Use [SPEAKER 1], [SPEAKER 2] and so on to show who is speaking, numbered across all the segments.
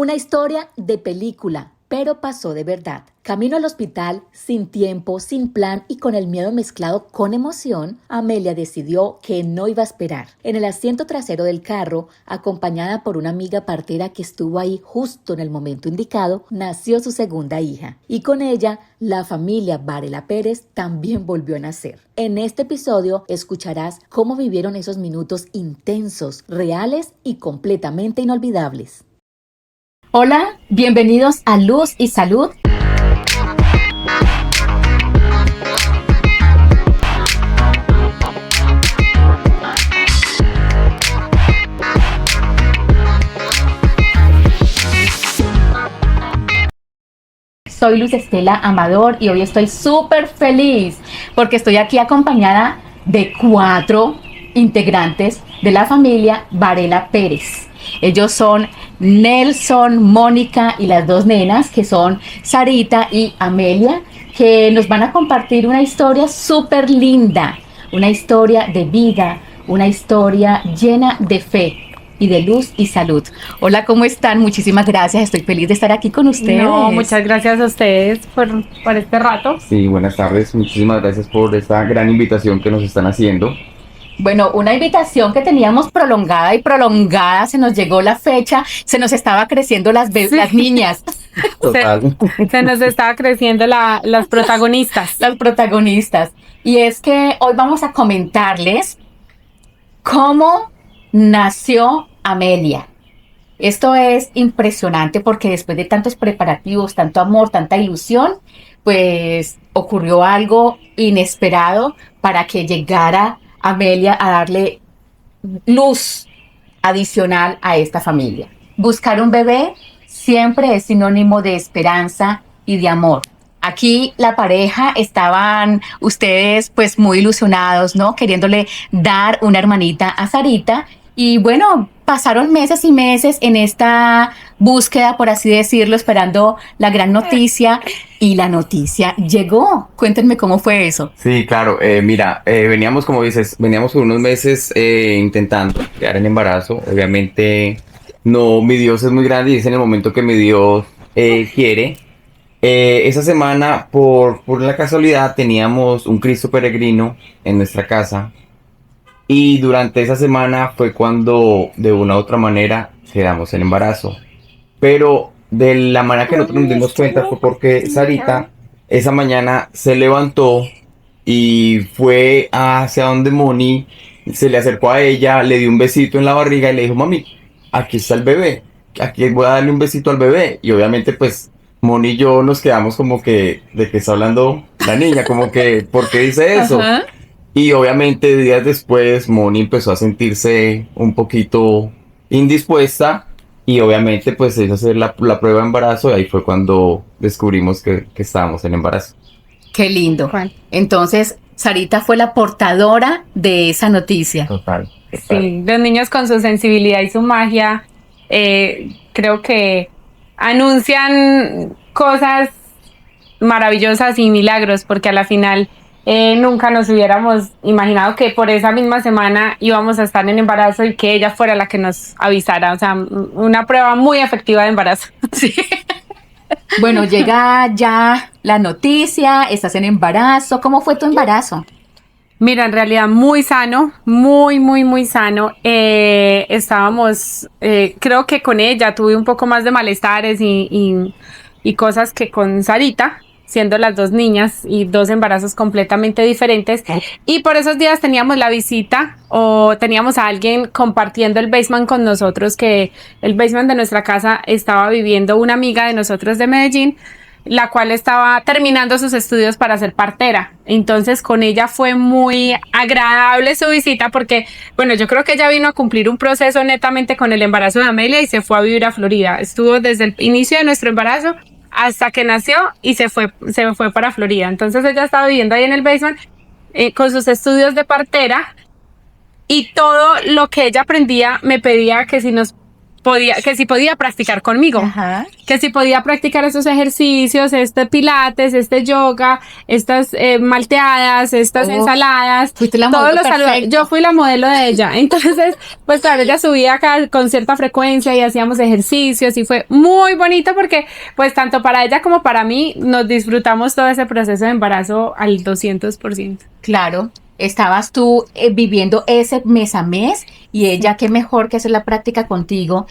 [SPEAKER 1] Una historia de película, pero pasó de verdad. Camino al hospital, sin tiempo, sin plan y con el miedo mezclado con emoción, Amelia decidió que no iba a esperar. En el asiento trasero del carro, acompañada por una amiga partera que estuvo ahí justo en el momento indicado, nació su segunda hija. Y con ella, la familia Varela Pérez también volvió a nacer. En este episodio escucharás cómo vivieron esos minutos intensos, reales y completamente inolvidables. Hola, bienvenidos a Luz y Salud. Soy Luz Estela Amador y hoy estoy súper feliz porque estoy aquí acompañada de 4 integrantes de la familia Varela Pérez. Ellos son Nelson, Mónica y las 2 nenas que son Sarita y Amelia, que nos van a compartir una historia súper linda, una historia de vida, una historia llena de fe y de luz y salud. Hola, ¿cómo están? Muchísimas gracias, estoy feliz de estar aquí con ustedes.
[SPEAKER 2] No, muchas gracias a ustedes por este rato.
[SPEAKER 3] Sí, buenas tardes, muchísimas gracias por esta gran invitación que nos están haciendo.
[SPEAKER 1] Bueno, una invitación que teníamos prolongada y prolongada, se nos llegó la fecha, se nos estaba creciendo las niñas.
[SPEAKER 3] Total.
[SPEAKER 2] Se nos estaba creciendo las protagonistas.
[SPEAKER 1] Las protagonistas. Y es que hoy vamos a comentarles cómo nació Amelia. Esto es impresionante porque después de tantos preparativos, tanto amor, tanta ilusión, pues ocurrió algo inesperado para que llegara Amelia a darle luz adicional a esta familia. Buscar un bebé siempre es sinónimo de esperanza y de amor. Aquí la pareja estaban ustedes pues muy ilusionados, ¿no? Queriéndole dar una hermanita a Sarita. Y bueno, pasaron meses y meses en esta búsqueda, por así decirlo, esperando la gran noticia, y la noticia llegó. Cuéntenme cómo fue eso.
[SPEAKER 3] Sí, claro, mira, veníamos, como dices, por unos meses intentando crear el embarazo. Obviamente, no, mi Dios es muy grande y es en el momento que mi Dios quiere. Esa semana, por la casualidad, teníamos un Cristo peregrino en nuestra casa. Y durante esa semana fue cuando, de una u otra manera, quedamos el embarazo. Pero de la manera que nosotros nos dimos cuenta fue porque Sarita esa mañana se levantó y fue hacia donde Moni, se le acercó a ella, le dio un besito en la barriga y le dijo: mami, aquí está el bebé, aquí voy a darle un besito al bebé. Y obviamente pues Moni y yo nos quedamos como que, ¿de qué está hablando la niña? Como que, ¿por qué dice eso?
[SPEAKER 1] Ajá.
[SPEAKER 3] Y obviamente días después Moni empezó a sentirse un poquito indispuesta y obviamente pues hizo hacer la prueba de embarazo y ahí fue cuando descubrimos que estábamos en embarazo.
[SPEAKER 1] Qué lindo.
[SPEAKER 2] ¿Cuál?
[SPEAKER 1] Entonces, Sarita fue la portadora de esa noticia.
[SPEAKER 3] Total.
[SPEAKER 2] Sí, los niños con su sensibilidad y su magia, creo que anuncian cosas maravillosas y milagros, porque a la final nunca nos hubiéramos imaginado que por esa misma semana íbamos a estar en embarazo y que ella fuera la que nos avisara. O sea, una prueba muy efectiva de embarazo.
[SPEAKER 1] Sí. Bueno, llega ya la noticia, estás en embarazo. ¿Cómo fue tu embarazo?
[SPEAKER 2] Mira, en realidad muy sano, muy sano. Estábamos, creo que con ella tuve un poco más de malestares y cosas que con Sarita, siendo las 2 niñas y 2 embarazos completamente diferentes. Y por esos días teníamos la visita o teníamos a alguien compartiendo el basement con nosotros, que el basement de nuestra casa estaba viviendo una amiga de nosotros de Medellín, la cual estaba terminando sus estudios para ser partera. Entonces con ella fue muy agradable su visita porque, bueno, yo creo que ella vino a cumplir un proceso netamente con el embarazo de Amelia y se fue a vivir a Florida. Estuvo desde el inicio de nuestro embarazo hasta que nació y se fue para Florida. Entonces ella estaba viviendo ahí en el basement con sus estudios de partera, y todo lo que ella aprendía me pedía que si nos que si podía practicar conmigo.
[SPEAKER 1] Ajá.
[SPEAKER 2] Que si podía practicar esos ejercicios, este pilates, este yoga, estas malteadas, estas ensaladas,
[SPEAKER 1] Fuiste la
[SPEAKER 2] todos
[SPEAKER 1] modelo
[SPEAKER 2] los saludos.
[SPEAKER 1] perfecta.
[SPEAKER 2] Yo fui la modelo de ella. Entonces, pues claro, ella subía acá con cierta frecuencia y hacíamos ejercicios y fue muy bonito porque pues tanto para ella como para mí nos disfrutamos todo ese proceso de embarazo al 200%.
[SPEAKER 1] Claro, estabas tú viviendo ese mes a mes y ella, qué mejor que hacer la práctica contigo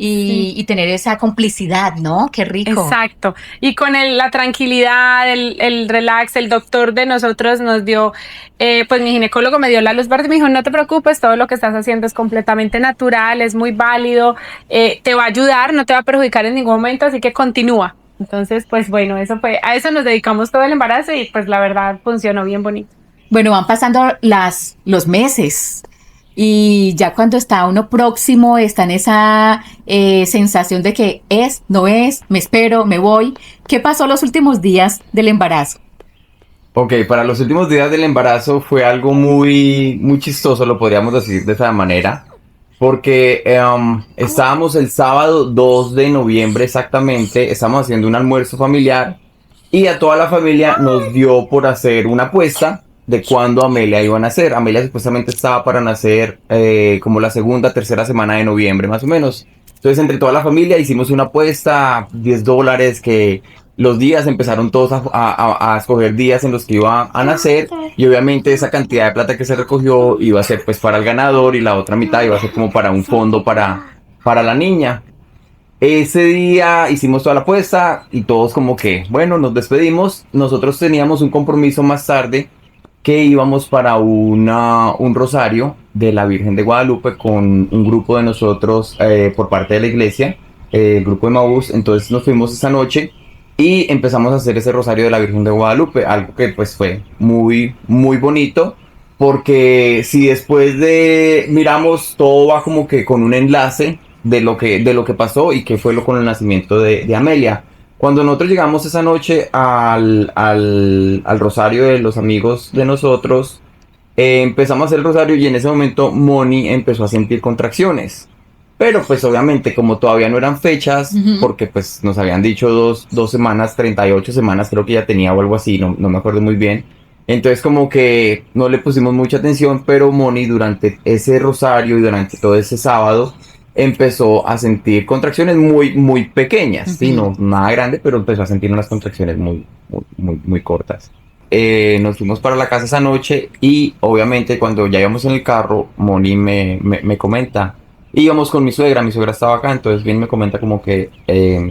[SPEAKER 1] y tener esa complicidad, ¿no? Qué rico.
[SPEAKER 2] Exacto. Y con la tranquilidad, el relax, el doctor de nosotros nos dio, pues mi ginecólogo me dio la luz verde y me dijo, no te preocupes, todo lo que estás haciendo es completamente natural, es muy válido, te va a ayudar, no te va a perjudicar en ningún momento, así que continúa. Entonces, pues bueno, a eso nos dedicamos todo el embarazo y pues la verdad funcionó bien bonito.
[SPEAKER 1] Bueno, van pasando los meses y ya cuando está uno próximo, está en esa sensación de que es, no es, me espero, me voy. ¿Qué pasó los últimos días del embarazo?
[SPEAKER 3] Ok, para los últimos días del embarazo fue algo muy, muy chistoso, lo podríamos decir de esa manera, porque estábamos el sábado 2 de noviembre exactamente, estábamos haciendo un almuerzo familiar y a toda la familia nos dio por hacer una apuesta de cuándo Amelia iba a nacer. Amelia supuestamente estaba para nacer como la segunda, tercera semana de noviembre más o menos. Entonces entre toda la familia hicimos una apuesta, $10, que los días empezaron todos a escoger días en los que iba a nacer y obviamente esa cantidad de plata que se recogió iba a ser pues para el ganador y la otra mitad iba a ser como para un fondo para la niña. Ese día hicimos toda la apuesta y todos como que, bueno, nos despedimos. Nosotros teníamos un compromiso más tarde que íbamos para un rosario de la Virgen de Guadalupe con un grupo de nosotros por parte de la iglesia, el grupo de Maús. Entonces nos fuimos esa noche y empezamos a hacer ese rosario de la Virgen de Guadalupe, algo que pues fue muy, muy bonito, porque si después de miramos todo va como que con un enlace de lo que pasó y que fue lo con el nacimiento de Amelia. Cuando nosotros llegamos esa noche al rosario de los amigos de nosotros, empezamos a hacer el rosario y en ese momento Moni empezó a sentir contracciones. Pero pues obviamente como todavía no eran fechas, porque pues nos habían dicho dos semanas, 38 semanas creo que ya tenía o algo así, no me acuerdo muy bien. Entonces como que no le pusimos mucha atención, pero Moni durante ese rosario y durante todo ese sábado empezó a sentir contracciones muy, muy pequeñas, ¿sí? No, nada grande, pero empezó a sentir unas contracciones muy, muy, muy, muy cortas. Nos fuimos para la casa esa noche y obviamente cuando ya íbamos en el carro, Moni me comenta, íbamos con mi suegra estaba acá, entonces bien me comenta como que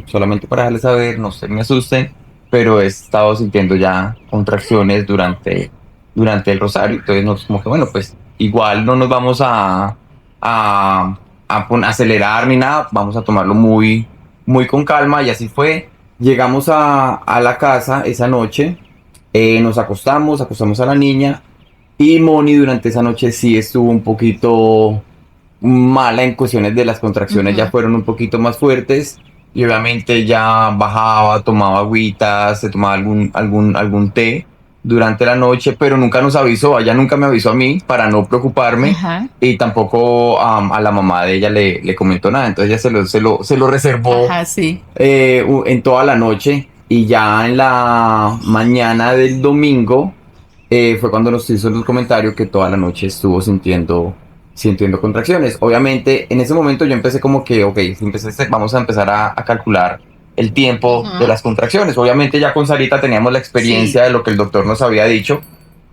[SPEAKER 3] solamente para dejarles saber, no se me asusten, pero he estado sintiendo ya contracciones durante el rosario, entonces nos como que bueno, pues igual no nos vamos a acelerar ni nada, vamos a tomarlo muy, muy con calma y así fue. Llegamos a la casa esa noche, nos acostamos a la niña y Moni durante esa noche sí estuvo un poquito mala en cuestiones de las contracciones, ya fueron un poquito más fuertes y obviamente ya bajaba, tomaba agüitas, se tomaba algún té durante la noche, pero nunca nos avisó, ella nunca me avisó a mí para no preocuparme.
[SPEAKER 1] Ajá.
[SPEAKER 3] Y tampoco a la mamá de ella le comentó nada, entonces ella se lo reservó
[SPEAKER 1] Ajá, sí.
[SPEAKER 3] en toda la noche y ya en la mañana del domingo fue cuando nos hizo el comentario que toda la noche estuvo sintiendo contracciones. Obviamente en ese momento yo empecé como que, ok, vamos a empezar a calcular el tiempo de las contracciones. Obviamente ya con Sarita teníamos la experiencia de lo que el doctor nos había dicho.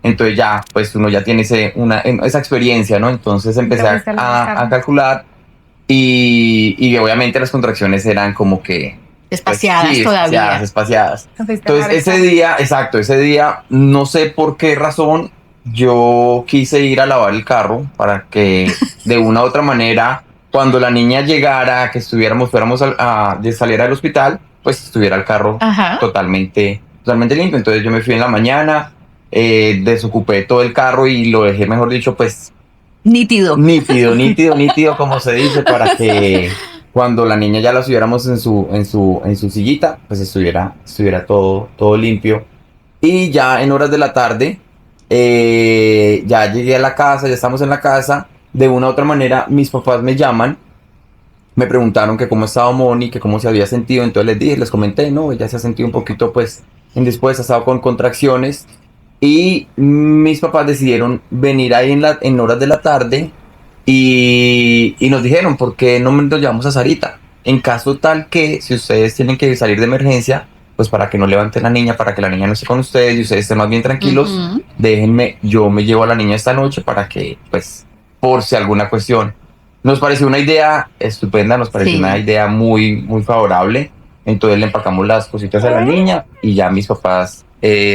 [SPEAKER 3] Entonces ya, pues uno ya tiene esa experiencia, ¿no? Entonces empecé a calcular y obviamente las contracciones eran como que...
[SPEAKER 1] Espaciadas
[SPEAKER 3] pues, sí,
[SPEAKER 1] todavía.
[SPEAKER 3] espaciadas. Entonces ese día, no sé por qué razón, yo quise ir a lavar el carro para que de una u otra manera, cuando la niña llegara, que fuéramos de salir al hospital, pues estuviera el carro totalmente limpio. Entonces yo me fui en la mañana, desocupé todo el carro y lo dejé, mejor dicho, pues
[SPEAKER 1] Nítido.
[SPEAKER 3] nítido, como se dice, para que cuando la niña ya la subiéramos en su sillita, pues estuviera todo limpio. Y ya en horas de la tarde, ya llegué a la casa, ya estamos en la casa. De una u otra manera, mis papás me llaman me preguntaron que cómo estaba Moni, que cómo se había sentido, entonces les dije, les comenté, no, ella se ha sentido un poquito pues indispuesta, ha estado con contracciones y mis papás decidieron venir ahí en horas de la tarde y nos dijeron, ¿por qué no nos llevamos a Sarita? En caso tal que si ustedes tienen que salir de emergencia, pues para que no levanten a la niña, para que la niña no esté con ustedes y ustedes estén más bien tranquilos,
[SPEAKER 1] Ujú.
[SPEAKER 3] déjenme, yo me llevo a la niña esta noche para que, pues, por si alguna cuestión. Nos pareció una idea estupenda, nos pareció
[SPEAKER 1] Sí.
[SPEAKER 3] una idea muy, muy favorable. Entonces le empacamos las cositas a la niña y ya mis papás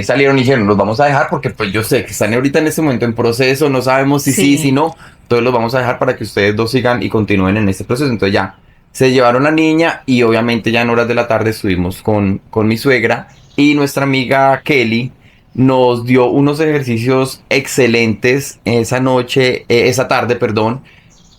[SPEAKER 3] salieron y dijeron, los vamos a dejar porque pues yo sé que están ahorita en este momento en proceso, no sabemos si sí,
[SPEAKER 1] Sí.
[SPEAKER 3] si no, entonces los vamos a dejar para que ustedes dos sigan y continúen en este proceso. Entonces ya se llevaron la niña y obviamente ya en horas de la tarde estuvimos con mi suegra y nuestra amiga Kelly nos dio unos ejercicios excelentes esa noche, esa tarde, perdón,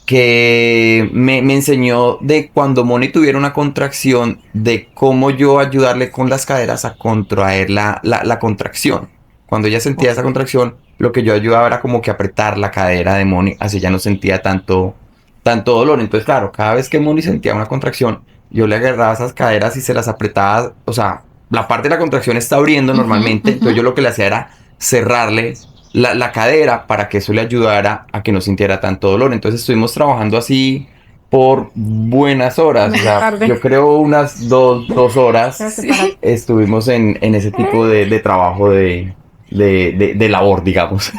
[SPEAKER 3] que me enseñó de cuando Moni tuviera una contracción, de cómo yo ayudarle con las caderas a contraer la contracción. Cuando ella sentía esa contracción, lo que yo ayudaba era como que apretar la cadera de Moni, así ya no sentía tanto dolor. Entonces, claro, cada vez que Moni sentía una contracción, yo le agarraba esas caderas y se las apretaba, o sea, la parte de la contracción está abriendo
[SPEAKER 1] Ujú,
[SPEAKER 3] normalmente, entonces
[SPEAKER 1] ujú.
[SPEAKER 3] yo lo que le hacía era cerrarle la cadera para que eso le ayudara a que no sintiera tanto dolor. Entonces estuvimos trabajando así por buenas horas, o
[SPEAKER 2] Buenas
[SPEAKER 3] sea,
[SPEAKER 2] tardes.
[SPEAKER 3] yo creo unas dos horas
[SPEAKER 2] Sí.
[SPEAKER 3] estuvimos en ese tipo de trabajo de labor, digamos.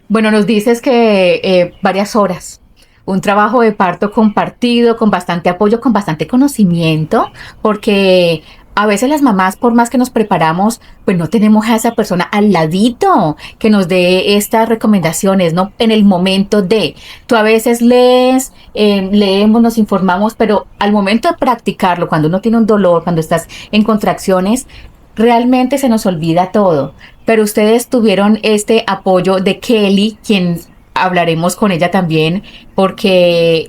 [SPEAKER 1] Bueno, nos dices que varias horas, un trabajo de parto compartido, con bastante apoyo, con bastante conocimiento, porque a veces las mamás, por más que nos preparamos, pues no tenemos a esa persona al ladito que nos dé estas recomendaciones, ¿no? En el momento de, tú a veces lees, leemos, nos informamos, pero al momento de practicarlo, cuando uno tiene un dolor, cuando estás en contracciones, realmente se nos olvida todo. Pero ustedes tuvieron este apoyo de Kelly, quien hablaremos con ella también, porque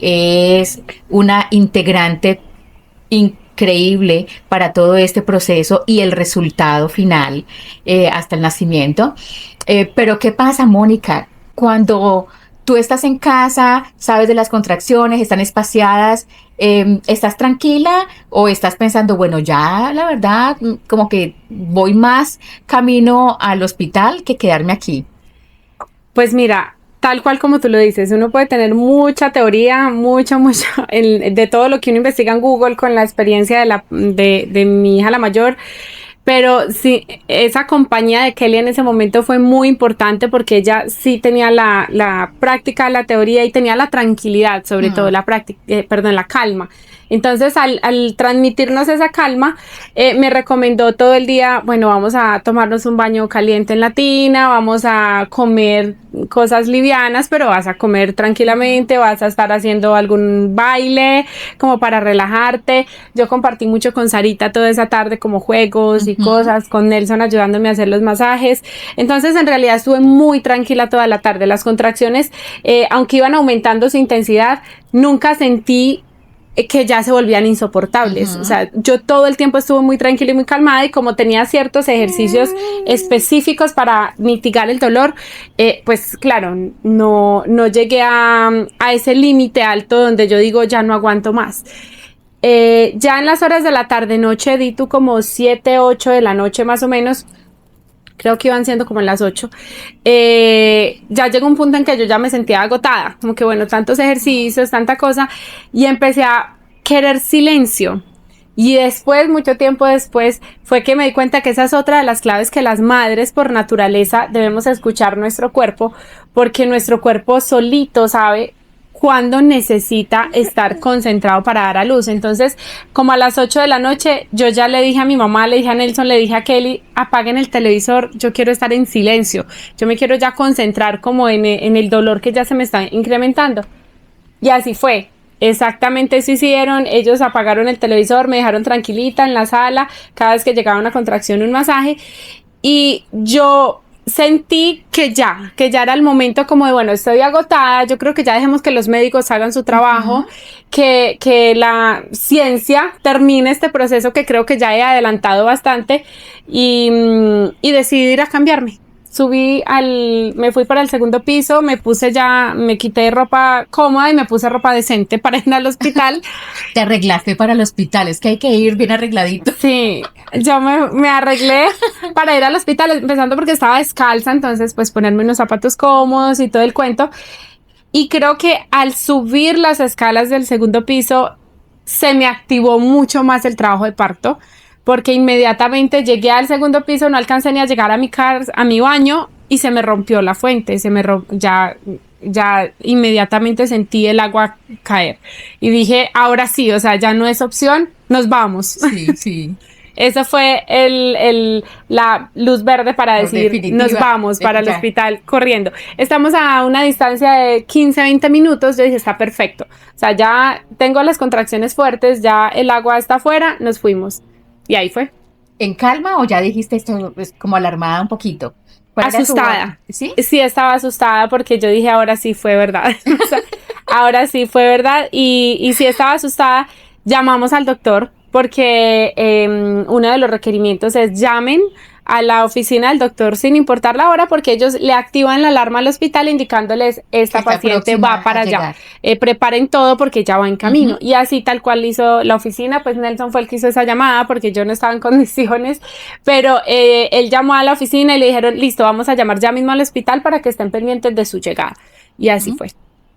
[SPEAKER 1] es una integrante increíble para todo este proceso y el resultado final hasta el nacimiento. Pero ¿qué pasa, Mónica? Cuando tú estás en casa, sabes de las contracciones, están espaciadas, ¿estás tranquila o estás pensando, bueno, ya la verdad, como que voy más camino al hospital que quedarme aquí?
[SPEAKER 2] Pues mira, tal cual como tú lo dices, uno puede tener mucha teoría, mucha, de todo lo que uno investiga en Google con la experiencia de mi hija la mayor. Pero sí, esa compañía de Kelly en ese momento fue muy importante porque ella sí tenía la práctica, la teoría y tenía la tranquilidad, sobre todo la práctica, la calma. Entonces, al transmitirnos esa calma, me recomendó todo el día, bueno, vamos a tomarnos un baño caliente en la tina, vamos a comer cosas livianas, pero vas a comer tranquilamente, vas a estar haciendo algún baile como para relajarte. Yo compartí mucho con Sarita toda esa tarde como juegos y cosas, con Nelson ayudándome a hacer los masajes. Entonces, en realidad estuve muy tranquila toda la tarde. Las contracciones, aunque iban aumentando su intensidad, nunca sentí que ya se volvían insoportables. O sea, yo todo el tiempo estuve muy tranquila y muy calmada y como tenía ciertos ejercicios específicos para mitigar el dolor, pues claro, no llegué a ese límite alto donde yo digo ya no aguanto más. Ya en las horas de la tarde noche, di tú como 7, 8 de la noche más o menos, creo que iban siendo como en las 8, ya llegó un punto en que yo ya me sentía agotada, como que bueno, tantos ejercicios, tanta cosa, y empecé a querer silencio. Y después, mucho tiempo después, fue que me di cuenta que esa es otra de las claves, que las madres por naturaleza debemos escuchar nuestro cuerpo, porque nuestro cuerpo solito sabe cuando necesita estar concentrado para dar a luz. Entonces, como a las 8 de la noche, yo ya le dije a mi mamá, le dije a Nelson, le dije a Kelly, apaguen el televisor, yo quiero estar en silencio, yo me quiero ya concentrar como en el dolor que ya se me está incrementando. Y así fue. Exactamente eso hicieron, ellos apagaron el televisor, me dejaron tranquilita en la sala, cada vez que llegaba una contracción, un masaje, y yo sentí que ya era el momento como de, bueno, estoy agotada, yo creo que ya dejemos que los médicos hagan su trabajo, que la ciencia termine este proceso que creo que ya he adelantado bastante y decidí ir a cambiarme. me fui para el segundo piso, me quité ropa cómoda y me puse ropa decente para ir al hospital.
[SPEAKER 1] Te arreglaste para el hospital, es que hay que ir bien arregladito.
[SPEAKER 2] Sí, yo me arreglé para ir al hospital, empezando porque estaba descalza, entonces pues ponerme unos zapatos cómodos y todo el cuento. Y creo que al subir las escalas del segundo piso se me activó mucho más el trabajo de parto, porque inmediatamente llegué al segundo piso, no alcancé ni a llegar a mi baño y se me rompió la fuente, ya inmediatamente sentí el agua caer y dije, ahora sí, o sea, ya no es opción, nos vamos.
[SPEAKER 1] Sí, sí.
[SPEAKER 2] Esa fue la luz verde para decir,
[SPEAKER 1] definitiva,
[SPEAKER 2] nos vamos para el
[SPEAKER 1] ya.
[SPEAKER 2] hospital corriendo. Estamos a una distancia de 15, 20 minutos, yo dije, está perfecto. O sea, ya tengo las contracciones fuertes, ya el agua está afuera, nos fuimos. Y ahí fue.
[SPEAKER 1] ¿En calma o ya dijiste esto pues, como alarmada un poquito? ¿Cuál era tu-
[SPEAKER 2] Asustada.
[SPEAKER 1] ¿Sí?
[SPEAKER 2] Sí, estaba asustada porque yo dije, ahora sí fue verdad. O sea, ahora sí fue verdad. Y sí estaba asustada. Llamamos al doctor porque uno de los requerimientos es llamen a la oficina del doctor sin importar la hora, porque ellos le activan la alarma al hospital indicándoles esta
[SPEAKER 1] Está
[SPEAKER 2] paciente
[SPEAKER 1] próxima
[SPEAKER 2] va para
[SPEAKER 1] a
[SPEAKER 2] allá.
[SPEAKER 1] llegar.
[SPEAKER 2] Preparen todo porque ya va en camino.
[SPEAKER 1] Ujú.
[SPEAKER 2] Y así tal cual hizo la oficina, pues Nelson fue el que hizo esa llamada porque yo no estaba en condiciones, pero él llamó a la oficina y le dijeron, listo, vamos a llamar ya mismo al hospital para que estén pendientes de su llegada. Y así
[SPEAKER 1] Ujú.
[SPEAKER 2] fue.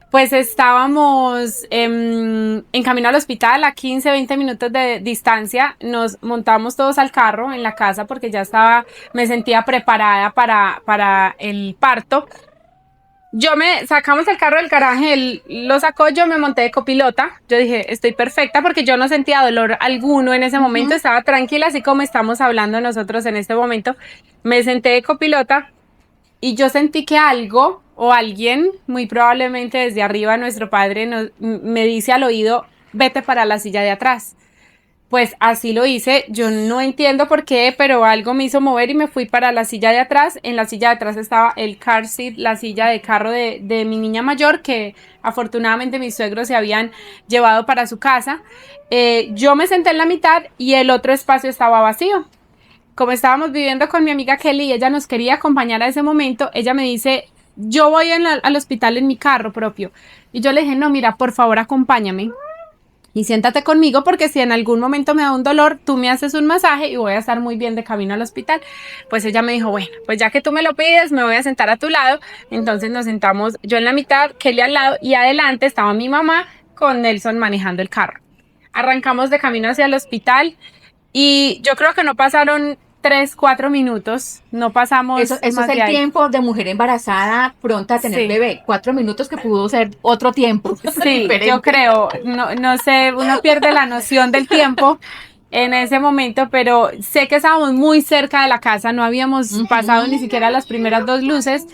[SPEAKER 2] Pues estábamos en camino al hospital a 15, 20 minutos de distancia. Nos montamos todos al carro en la casa porque me sentía preparada para el parto. Sacamos el carro del garaje, él lo sacó, yo me monté de copilota. Yo dije, estoy perfecta porque yo no sentía dolor alguno en ese momento, estaba tranquila, así como estamos hablando nosotros en este momento. Me senté de copilota y yo sentí que algo o alguien, muy probablemente desde arriba, nuestro padre, me dice al oído, vete para la silla de atrás. Pues así lo hice, yo no entiendo por qué, pero algo me hizo mover y me fui para la silla de atrás. En la silla de atrás estaba el car seat, la silla de carro de mi niña mayor, que afortunadamente mis suegros se habían llevado para su casa. Yo me senté en la mitad y el otro espacio estaba vacío. Como estábamos viviendo con mi amiga Kelly y ella nos quería acompañar a ese momento, ella me dice, yo voy al hospital en mi carro propio. Y yo le dije, no, mira, por favor, acompáñame y siéntate conmigo porque si en algún momento me da un dolor, tú me haces un masaje y voy a estar muy bien de camino al hospital. Pues ella me dijo, bueno, pues ya que tú me lo pides, me voy a sentar a tu lado. Entonces nos sentamos yo en la mitad, Kelly al lado y adelante estaba mi mamá con Nelson manejando el carro. Arrancamos de camino hacia el hospital y yo creo que no pasaron 3, 4 minutos, no pasamos
[SPEAKER 1] Eso es
[SPEAKER 2] más de
[SPEAKER 1] el
[SPEAKER 2] ahí.
[SPEAKER 1] tiempo de mujer embarazada pronta a tener
[SPEAKER 2] Sí.
[SPEAKER 1] bebé. 4 minutos que pudo ser otro tiempo.
[SPEAKER 2] Sí,
[SPEAKER 1] diferente.
[SPEAKER 2] yo creo, no sé, uno pierde la noción del tiempo en ese momento, pero sé que estábamos muy cerca de la casa, no habíamos pasado ni siquiera las primeras 2 luces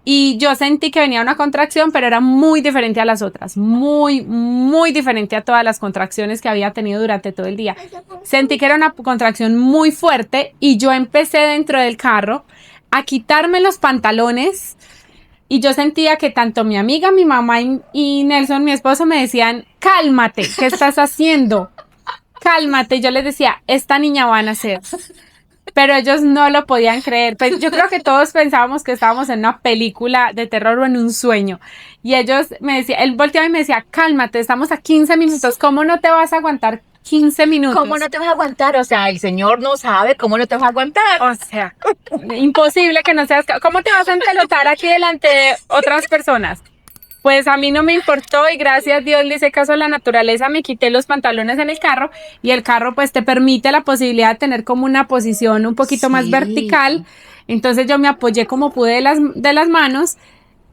[SPEAKER 2] y yo sentí que venía una contracción, pero era muy diferente a las otras, muy, muy diferente a todas las contracciones que había tenido durante todo el día. Sentí que era una contracción muy fuerte y yo empecé dentro del carro a quitarme los pantalones. Y yo sentía que tanto mi amiga, mi mamá y Nelson, mi esposo, me decían, cálmate, ¿qué estás haciendo? Cálmate. Yo les decía, esta niña va a nacer. Pero ellos no lo podían creer. Pues yo creo que todos pensábamos que estábamos en una película de terror o en un sueño. Y ellos me decían, él volteaba y me decía, cálmate, estamos a 15 minutos, ¿cómo no te vas a aguantar 15 minutos?
[SPEAKER 1] ¿Cómo no te vas a aguantar? O sea, el señor no sabe cómo no te vas a aguantar.
[SPEAKER 2] O sea, imposible que no seas... ¿Cómo te vas a enpelotar aquí delante de otras personas? Pues a mí no me importó y gracias a Dios le hice caso a la naturaleza, me quité los pantalones en el carro y el carro pues te permite la posibilidad de tener como una posición un poquito más
[SPEAKER 1] Sí.
[SPEAKER 2] vertical. Entonces yo me apoyé como pude de las manos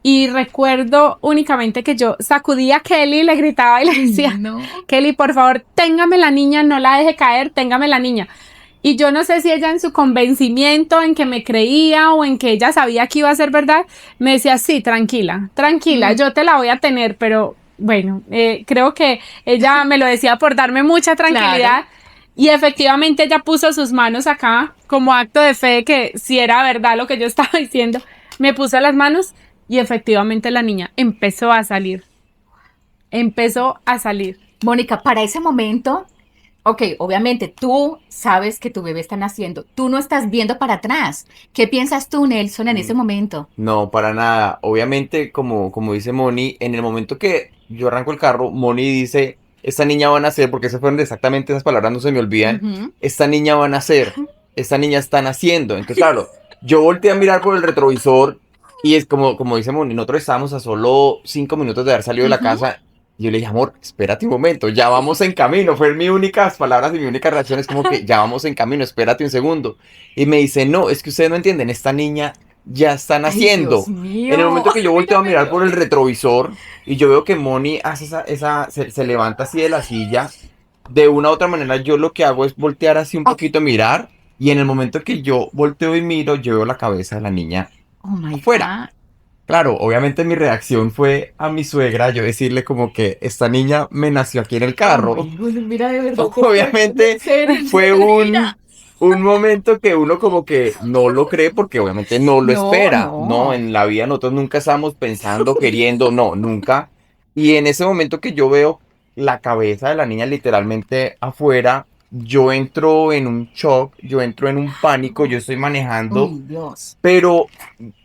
[SPEAKER 2] y recuerdo únicamente que yo sacudía a Kelly, le gritaba y le decía,
[SPEAKER 1] No.
[SPEAKER 2] Kelly, por favor, téngame la niña, no la deje caer, téngame la niña. Y yo no sé si ella en su convencimiento, en que me creía o en que ella sabía que iba a ser verdad, me decía, sí, tranquila, tranquila, yo te la voy a tener, pero bueno, creo que ella me lo decía por darme mucha tranquilidad.
[SPEAKER 1] Claro.
[SPEAKER 2] Y efectivamente ella puso sus manos acá como acto de fe de que si era verdad lo que yo estaba diciendo, me puso las manos y efectivamente la niña empezó a salir. Empezó a salir.
[SPEAKER 1] Mónica, para ese momento, Ok, obviamente tú sabes que tu bebé está naciendo. Tú no estás viendo para atrás. ¿Qué piensas tú, Nelson, en ese
[SPEAKER 3] Mm,
[SPEAKER 1] momento?
[SPEAKER 3] No, para nada. Obviamente, como dice Moni, en el momento que yo arranco el carro, Moni dice, esta niña va a nacer, porque esas fueron exactamente esas palabras, no se me olvidan,
[SPEAKER 1] Ujú.
[SPEAKER 3] esta niña va a nacer, esta niña está naciendo. Entonces, claro, yo volteé a mirar por el retrovisor y es como dice Moni, nosotros estábamos a solo 5 minutos de haber salido de la
[SPEAKER 1] Ujú.
[SPEAKER 3] casa. Y yo le dije, amor, espérate un momento, ya vamos en camino. Fue mi únicas palabras y mi única reacción es como que ya vamos en camino, espérate un segundo. Y me dice, no, es que ustedes no entienden, esta niña ya están
[SPEAKER 1] Ay, Dios
[SPEAKER 3] haciendo. En el
[SPEAKER 1] mío.
[SPEAKER 3] momento que yo volteo
[SPEAKER 1] Mira,
[SPEAKER 3] a mirar
[SPEAKER 1] pero...
[SPEAKER 3] por el retrovisor y yo veo que Moni hace se levanta así de la silla, de una u otra manera yo lo que hago es voltear así un
[SPEAKER 1] Oh,
[SPEAKER 3] poquito, mirar, y en el momento que yo volteo y miro, yo veo la cabeza de la niña
[SPEAKER 1] oh my
[SPEAKER 3] afuera.
[SPEAKER 1] God.
[SPEAKER 3] Claro, obviamente mi reacción fue a mi suegra, yo decirle como que esta niña me nació aquí en el
[SPEAKER 1] Oh
[SPEAKER 3] carro.
[SPEAKER 1] my God. Mira, de verdad que
[SPEAKER 3] Obviamente
[SPEAKER 1] en
[SPEAKER 3] fue
[SPEAKER 1] serio, mira.
[SPEAKER 3] un momento que uno como que no lo cree porque obviamente no lo
[SPEAKER 1] No,
[SPEAKER 3] espera. No,
[SPEAKER 1] no.
[SPEAKER 3] en la vida nosotros nunca estamos pensando, queriendo, no, nunca. Y en ese momento que yo veo la cabeza de la niña literalmente afuera, yo entro en un shock, yo entro en un pánico, yo estoy manejando,
[SPEAKER 1] Uy, Dios.
[SPEAKER 3] pero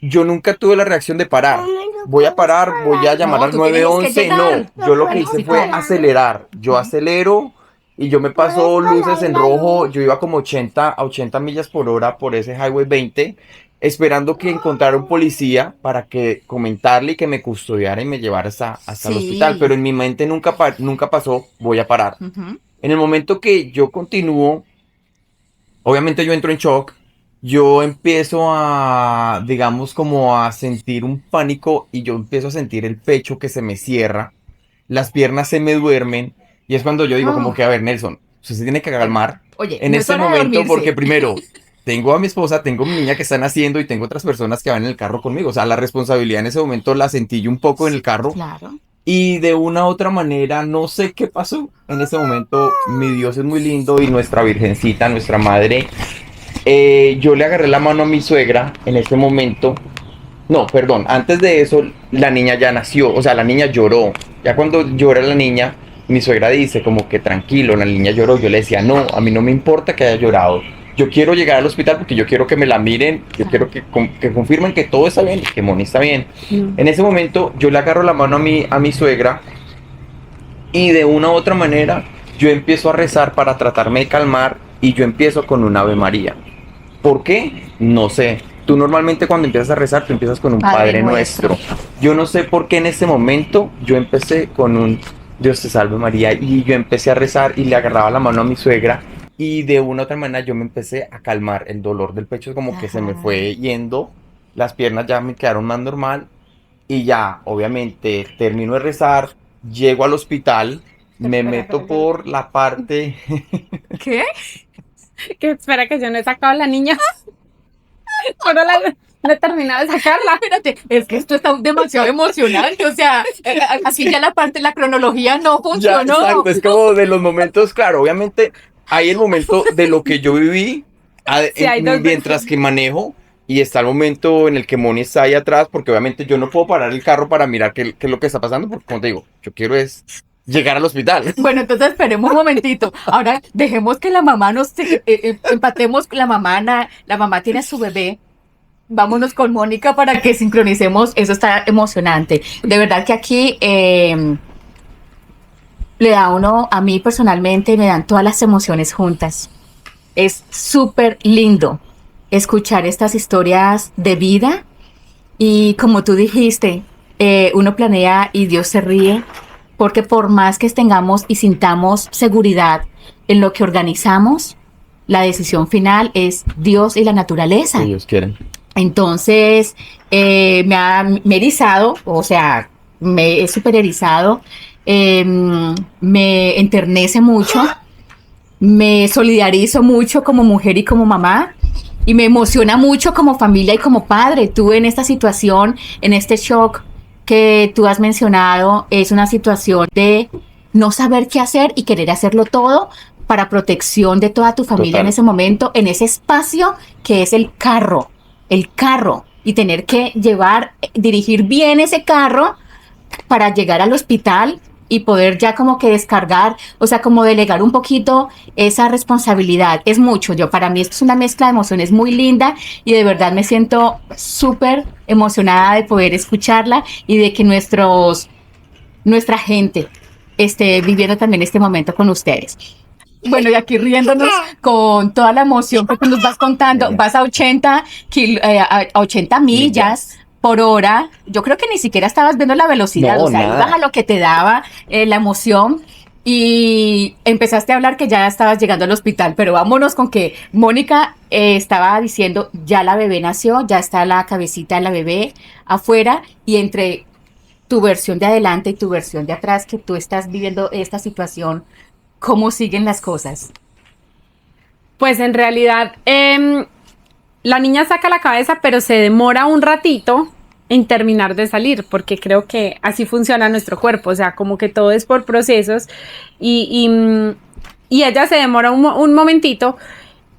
[SPEAKER 3] yo nunca tuve la reacción de parar. Voy a parar, voy a llamar
[SPEAKER 1] No,
[SPEAKER 3] al
[SPEAKER 1] tú tienes que
[SPEAKER 3] 911. No,
[SPEAKER 1] llegar
[SPEAKER 3] yo lo
[SPEAKER 1] al
[SPEAKER 3] que hice fue
[SPEAKER 1] hospital.
[SPEAKER 3] acelerar. Yo
[SPEAKER 1] Ujú.
[SPEAKER 3] acelero y yo me paso luces en rojo. Yo iba como 80 millas por hora por ese Highway 20, esperando que encontrara un policía para que comentarle y que me custodiara y me llevara hasta el hospital. Pero
[SPEAKER 1] Sí.
[SPEAKER 3] en mi mente nunca pasó, voy a parar.
[SPEAKER 1] Ujú.
[SPEAKER 3] En el momento que yo continúo, obviamente yo entro en shock, yo empiezo a, digamos, como a sentir un pánico y yo empiezo a sentir el pecho que se me cierra, las piernas se me duermen y es cuando yo digo como que, a
[SPEAKER 1] Oh,
[SPEAKER 3] ver, Nelson, usted se tiene que
[SPEAKER 1] oye,
[SPEAKER 3] calmar
[SPEAKER 1] oye,
[SPEAKER 3] en
[SPEAKER 1] no es
[SPEAKER 3] este
[SPEAKER 1] hora de
[SPEAKER 3] momento porque
[SPEAKER 1] dormirse.
[SPEAKER 3] primero, tengo a mi esposa, tengo a mi niña que está naciendo y tengo otras personas que van en el carro conmigo. O sea, la responsabilidad en ese momento la sentí yo un poco en el carro
[SPEAKER 1] Claro.
[SPEAKER 3] y de una u otra manera, no sé qué pasó. En ese momento, mi Dios es muy lindo y nuestra Virgencita, nuestra Madre, yo le agarré la mano a mi suegra en ese momento. No, perdón, antes de eso la niña ya nació, o sea, la niña lloró. Ya cuando llora la niña, mi suegra dice como que tranquilo, la niña lloró. Yo le decía, no, a mí no me importa que haya llorado. Yo quiero llegar al hospital porque yo quiero que me la miren, yo quiero
[SPEAKER 1] Claro.
[SPEAKER 3] que confirmen que todo está bien, que Moni está bien.
[SPEAKER 2] Mm.
[SPEAKER 3] En ese momento yo le agarro la mano a mi suegra y de una u otra manera yo empiezo a rezar para tratarme de calmar y yo empiezo con un Ave María. ¿Por qué? No sé. Tú normalmente cuando empiezas a rezar, tú empiezas con un
[SPEAKER 1] Padre
[SPEAKER 3] Padre
[SPEAKER 1] nuestro.
[SPEAKER 3] Nuestro. Yo no sé por qué en ese momento yo empecé con un Dios te salve María y yo empecé a rezar y le agarraba la mano a mi suegra y de una u otra manera yo me empecé a calmar. El dolor del pecho como que se me
[SPEAKER 1] Ajá.
[SPEAKER 3] fue yendo, las piernas ya me quedaron más normal y ya, obviamente, termino de rezar, llego al hospital, me meto por la parte.
[SPEAKER 1] ¿Qué?
[SPEAKER 2] Que espera que yo no he sacado a la niña. Solo no he terminado de sacarla.
[SPEAKER 1] Espérate, es que esto está demasiado emocionante. O sea, aquí ya la parte, la cronología no
[SPEAKER 3] Ya,
[SPEAKER 1] funcionó.
[SPEAKER 3] exacto, es como de los momentos, claro, obviamente hay el momento de lo que yo viví
[SPEAKER 2] Sí, hay dos
[SPEAKER 3] mientras
[SPEAKER 2] versiones.
[SPEAKER 3] que manejo y está el momento en el que Moni está ahí atrás porque obviamente yo no puedo parar el carro para mirar qué es lo que está pasando porque como te digo, yo quiero es llegar al hospital.
[SPEAKER 1] Bueno, entonces esperemos un momentito. Ahora dejemos que la mamá empatemos. La mamá tiene a su bebé. Vámonos con Mónica para que sincronicemos. Eso está emocionante. De verdad que aquí le da uno, a mí personalmente, me dan todas las emociones juntas. Es súper lindo escuchar estas historias de vida y como tú dijiste, uno planea y Dios se ríe, porque por más que tengamos y sintamos seguridad en lo que organizamos, la decisión final es Dios y la naturaleza.
[SPEAKER 3] Si Dios quiere.
[SPEAKER 1] Entonces, me he erizado, o sea, me he super erizado, me enternece mucho, me solidarizo mucho como mujer y como mamá, y me emociona mucho como familia y como padre. Tú en esta situación, en este shock que tú has mencionado, es una situación de no saber qué hacer y querer hacerlo todo para protección de toda tu familia en
[SPEAKER 3] Total.
[SPEAKER 1] ese momento, en ese espacio que es el carro, y tener que dirigir bien ese carro para llegar al hospital y poder ya como que descargar, o sea, como delegar un poquito esa responsabilidad. Es mucho, para mí esto es una mezcla de emociones muy linda y de verdad me siento súper emocionada de poder escucharla y de que nuestra gente esté viviendo también este momento con ustedes. Bueno, y aquí riéndonos con toda la emoción que tú nos vas contando, vas a 80 millas por hora. Yo creo que ni siquiera estabas viendo la velocidad,
[SPEAKER 3] No,
[SPEAKER 1] o sea,
[SPEAKER 3] nada.
[SPEAKER 1] ibas a lo que te daba la emoción y empezaste a hablar que ya estabas llegando al hospital, pero vámonos con que Mónica estaba diciendo, ya la bebé nació, ya está la cabecita de la bebé afuera y entre tu versión de adelante y tu versión de atrás, que tú estás viviendo esta situación, ¿cómo siguen las cosas?
[SPEAKER 2] Pues en realidad la niña saca la cabeza, pero se demora un ratito en terminar de salir, porque creo que así funciona nuestro cuerpo, o sea, como que todo es por procesos y ella se demora un momentito.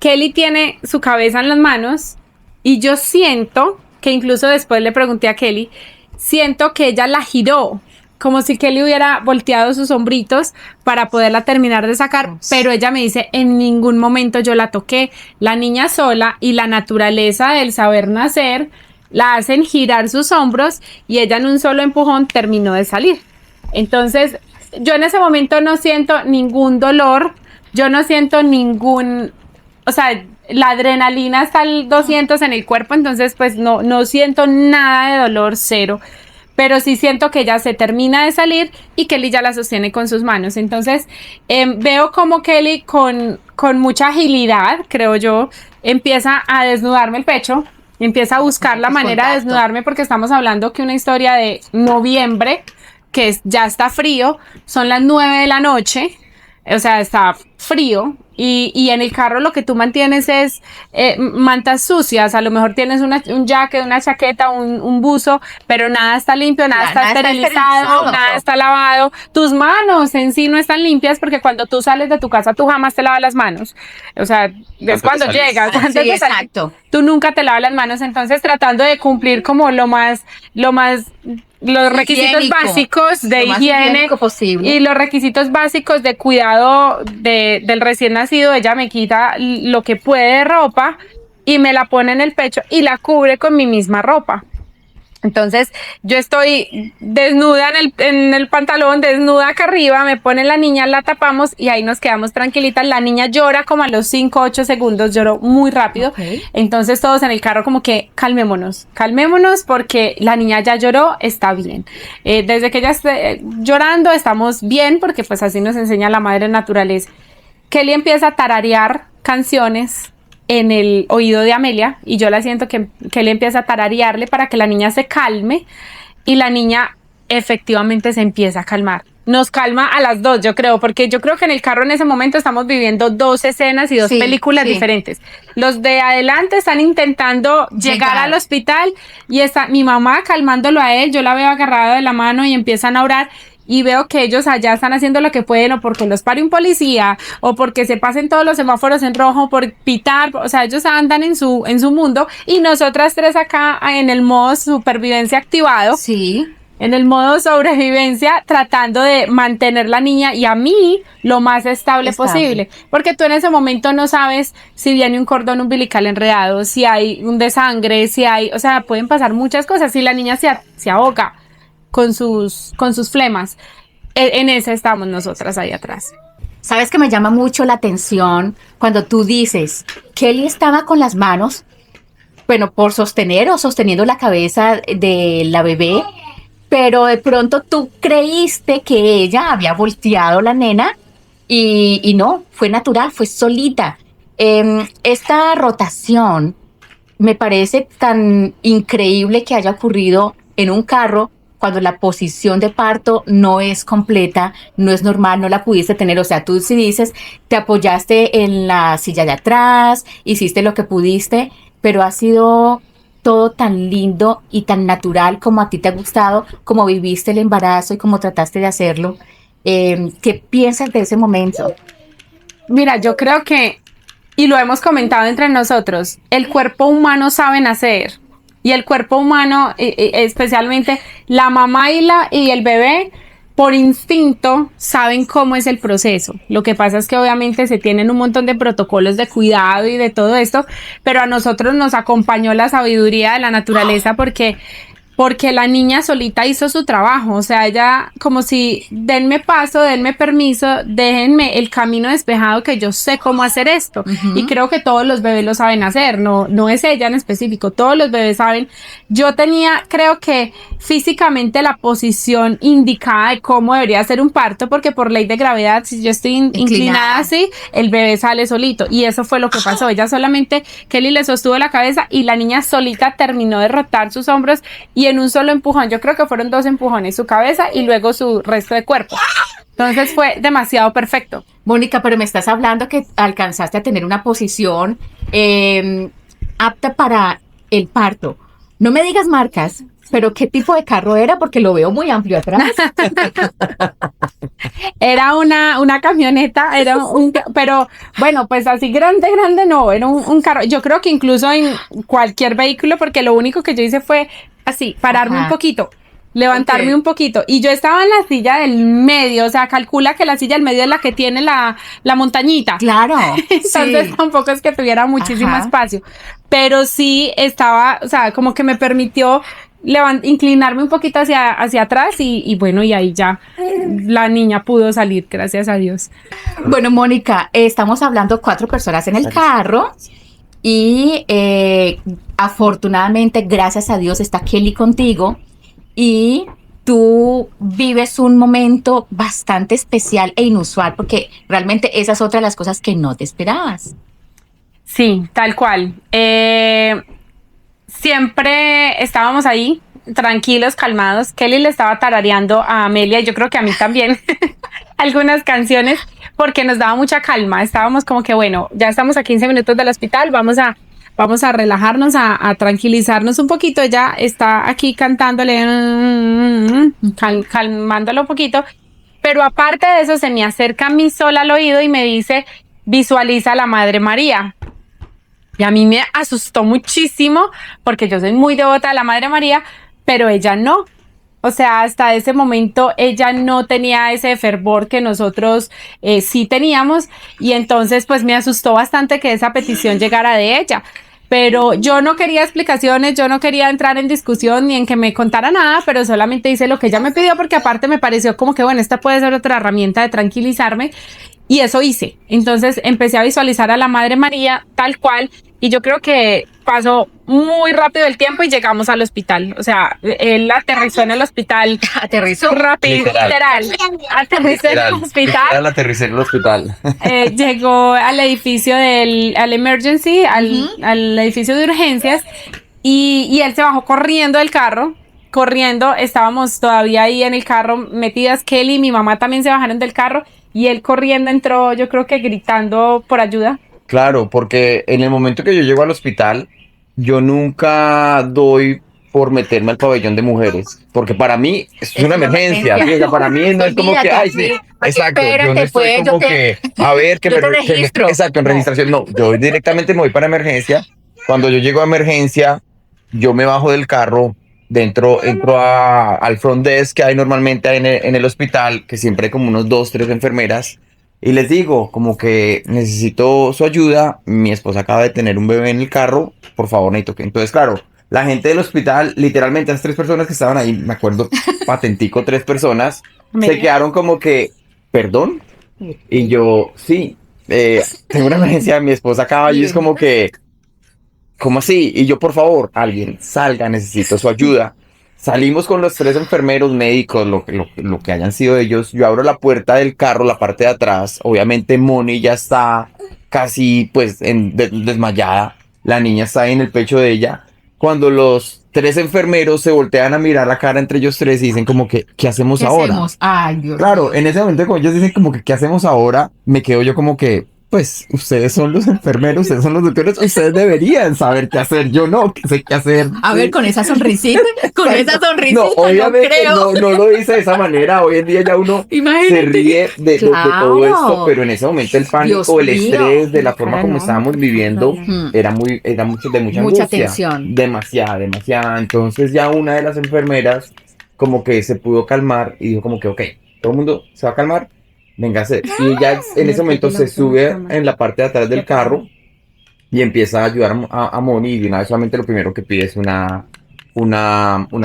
[SPEAKER 2] Kelly tiene su cabeza en las manos y yo siento que incluso después le pregunté a Kelly, siento que ella la giró, como si Kelly hubiera volteado sus hombritos para poderla terminar de sacar, pero ella me dice, en ningún momento yo la toqué. La niña sola y la naturaleza del saber nacer la hacen girar sus hombros y ella en un solo empujón terminó de salir. Entonces, yo en ese momento no siento ningún dolor, yo no siento o sea, la adrenalina está al 200 en el cuerpo, entonces pues no siento nada de dolor, cero. Pero sí siento que ella se termina de salir y Kelly ya la sostiene con sus manos. Entonces veo como Kelly con mucha agilidad, creo yo, empieza a desnudarme el pecho, empieza a buscar la manera de desnudarme, porque estamos hablando que una historia de noviembre, que ya está frío, son las 9 de la noche, o sea, está frío. Y en el carro lo que tú mantienes es mantas sucias, a lo mejor tienes un jacket, una chaqueta, un buzo, pero nada está limpio, nada está esterilizado, nada está lavado. Tus manos en sí no están limpias porque cuando tú sales de tu casa tú jamás te lavas las manos. O sea, es cuando llegas, antes de salir, exacto, tú nunca te lavas las manos, entonces tratando de cumplir como los requisitos básicos de higiene y los requisitos básicos de cuidado del recién nacido. Ella me quita lo que puede de ropa y me la pone en el pecho y la cubre con mi misma ropa. Entonces yo estoy desnuda en el pantalón, desnuda acá arriba, me pone la niña, la tapamos y ahí nos quedamos tranquilitas. La niña llora como a los 5, 8 segundos, lloró muy rápido. Okay. Entonces todos en el carro como que calmémonos porque la niña ya lloró, está bien. Desde que ella esté llorando estamos bien, porque pues así nos enseña la madre naturaleza. Kelly empieza a tararear canciones en el oído de Amelia y yo la siento que le empieza a tararearle para que la niña se calme y la niña efectivamente se empieza a calmar. Nos calma a las dos, yo creo, porque yo creo que en el carro en ese momento estamos viviendo 2 escenas y 2 películas diferentes. Los de adelante están intentando llegar al hospital y está mi mamá calmándolo a él, yo la veo agarrada de la mano y empiezan a orar. Y veo que ellos allá están haciendo lo que pueden, o porque los pare un policía, o porque se pasen todos los semáforos en rojo por pitar, o sea, ellos andan en su mundo, y nosotras 3 acá en el modo supervivencia activado.
[SPEAKER 1] Sí.
[SPEAKER 2] En el modo sobrevivencia, tratando de mantener la niña y a mí lo más estable posible. Porque tú en ese momento no sabes si viene un cordón umbilical enredado, si hay un desangre, o sea, pueden pasar muchas cosas, si la niña se ahoga con sus flemas. En esa estamos nosotras ahí atrás.
[SPEAKER 1] ¿Sabes que me llama mucho la atención cuando tú dices, Kelly estaba con las manos, bueno, por sostener o sosteniendo la cabeza de la bebé, pero de pronto tú creíste que ella había volteado la nena y no, fue natural, fue solita. Esta rotación me parece tan increíble que haya ocurrido en un carro cuando la posición de parto no es completa, no es normal, no la pudiste tener. O sea, tú sí dices, te apoyaste en la silla de atrás, hiciste lo que pudiste, pero ha sido todo tan lindo y tan natural como a ti te ha gustado, como viviste el embarazo y como trataste de hacerlo. ¿Qué piensas de ese momento?
[SPEAKER 2] Mira, yo creo que, y lo hemos comentado entre nosotros, el cuerpo humano sabe nacer. Y el cuerpo humano, especialmente la mamá y el bebé, por instinto saben cómo es el proceso. Lo que pasa es que obviamente se tienen un montón de protocolos de cuidado y de todo esto, pero a nosotros nos acompañó la sabiduría de la naturaleza porque la niña solita hizo su trabajo, o sea, ella como si denme paso, denme permiso, déjenme el camino despejado que yo sé cómo hacer esto. Y creo que todos los bebés lo saben hacer, no es ella en específico, todos los bebés saben. Yo tenía, creo que físicamente la posición indicada de cómo debería ser un parto, porque por ley de gravedad, si yo estoy inclinada así, el bebé sale solito. Y eso fue lo que pasó. Ella solamente, Kelly le sostuvo la cabeza y la niña solita terminó de rotar sus hombros y en un solo empujón, yo creo que fueron 2 empujones, su cabeza y luego su resto de cuerpo. Entonces fue demasiado perfecto.
[SPEAKER 1] Mónica, pero me estás hablando que alcanzaste a tener una posición apta para el parto. No me digas marcas, pero ¿qué tipo de carro era? Porque lo veo muy amplio atrás.
[SPEAKER 2] Era una camioneta, pero bueno, pues así grande no, era un carro. Yo creo que incluso en cualquier vehículo, porque lo único que yo hice fue así, pararme un poquito, levantarme un poquito. Y yo estaba en la silla del medio, o sea, calcula que la silla del medio es la que tiene la montañita.
[SPEAKER 1] Claro.
[SPEAKER 2] Entonces tampoco es que tuviera muchísimo espacio, pero sí estaba, o sea, como que me permitió inclinarme un poquito hacia atrás y bueno, y ahí ya la niña pudo salir, gracias a Dios.
[SPEAKER 1] Bueno, Mónica, estamos hablando 4 personas en el carro y afortunadamente, gracias a Dios, está Kelly contigo y tú vives un momento bastante especial e inusual porque realmente esa es otra de las cosas que no te esperabas.
[SPEAKER 2] Sí, tal cual. Siempre estábamos ahí, tranquilos, calmados. Kelly le estaba tarareando a Amelia y yo creo que a mí también algunas canciones porque nos daba mucha calma. Estábamos como que, bueno, ya estamos a 15 minutos del hospital, vamos a relajarnos, a tranquilizarnos un poquito. Ella está aquí cantándole, calmándolo un poquito. Pero aparte de eso, se me acerca a mí sola al oído y me dice, visualiza a la Madre María. Y a mí me asustó muchísimo porque yo soy muy devota de la Madre María, pero ella no. O sea, hasta ese momento ella no tenía ese fervor que nosotros sí teníamos y entonces pues me asustó bastante que esa petición llegara de ella. Pero yo no quería explicaciones, yo no quería entrar en discusión ni en que me contara nada, pero solamente hice lo que ella me pidió porque aparte me pareció como que bueno, esta puede ser otra herramienta de tranquilizarme y eso hice. Entonces empecé a visualizar a la Madre María tal cual y yo creo que pasó muy rápido el tiempo y llegamos al hospital. O sea, él aterrizó en el hospital.
[SPEAKER 1] Aterrizó
[SPEAKER 2] rápido, literal. Aterrizó en el hospital.
[SPEAKER 3] Aterrizó en el hospital.
[SPEAKER 2] Llegó al edificio al emergency, al edificio de urgencias y él se bajó corriendo del carro. Corriendo, estábamos todavía ahí en el carro metidas. Kelly y mi mamá también se bajaron del carro y él corriendo entró, yo creo que gritando por ayuda.
[SPEAKER 3] Claro, porque en el momento que yo llego al hospital, yo nunca doy por meterme al pabellón de mujeres, porque para mí es una emergencia, ¿sí? O sea, para mí no es como que, ay, sí, exacto, yo no estoy como que, a ver, que me registro. Exacto, en registración, no, yo directamente me voy para emergencia. Cuando yo llego a emergencia, yo me bajo del carro, entro al front desk que hay normalmente en el hospital, que siempre hay como unos 2, 3 enfermeras, y les digo, como que necesito su ayuda, mi esposa acaba de tener un bebé en el carro, por favor, necesito que... Entonces, claro, la gente del hospital, literalmente las 3 personas que estaban ahí, me acuerdo, patentico, 3 personas, se quedaron como que, ¿perdón? Y yo, sí, tengo una emergencia, mi esposa acaba y es como que, ¿cómo así? Y yo, por favor, alguien salga, necesito su ayuda. Salimos con los 3 enfermeros, médicos, lo que hayan sido ellos. Yo abro la puerta del carro, la parte de atrás. Obviamente Moni ya está casi pues desmayada. La niña está ahí en el pecho de ella. Cuando los 3 enfermeros se voltean a mirar la cara entre ellos 3 y dicen como que, ¿qué hacemos ahora?
[SPEAKER 1] Ay, Dios.
[SPEAKER 3] Claro, en ese momento cuando ellos dicen como que, ¿qué hacemos ahora? Me quedo yo como que, pues, ustedes son los enfermeros, ustedes son los doctores, ustedes deberían saber qué hacer, yo no sé qué hacer.
[SPEAKER 1] A ver, con esa sonrisita,
[SPEAKER 3] No, obviamente no lo dice de esa manera, hoy en día ya uno se ríe de todo esto, pero en ese momento el pánico, el estrés, de la forma como estábamos viviendo, era de mucha angustia.
[SPEAKER 1] Tensión.
[SPEAKER 3] Demasiada, entonces ya una de las enfermeras como que se pudo calmar y dijo como que, ok, todo el mundo se va a calmar, véngase. Y ella en ese momento se sube en la parte de atrás del carro y empieza a ayudar a Moni y de una vez solamente lo primero que pide es una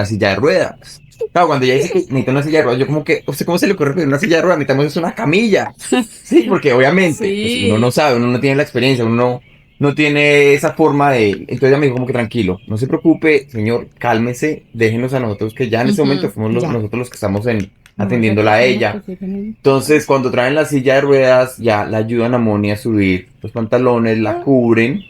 [SPEAKER 3] silla de ruedas. Claro, cuando ella dice que necesita una silla de ruedas, yo como que, ¿usted cómo se le ocurre pedir una silla de ruedas? Necesitamos es una camilla. Sí, porque obviamente pues, uno no sabe, uno no tiene la experiencia, uno no tiene esa forma de... Entonces ella me dijo como que tranquilo, no se preocupe, señor, cálmese, déjenos a nosotros que ya en ese momento fuimos nosotros los que estamos atendiéndola a ella. Entonces cuando traen la silla de ruedas, ya la ayudan a Moni a subir los pantalones, la cubren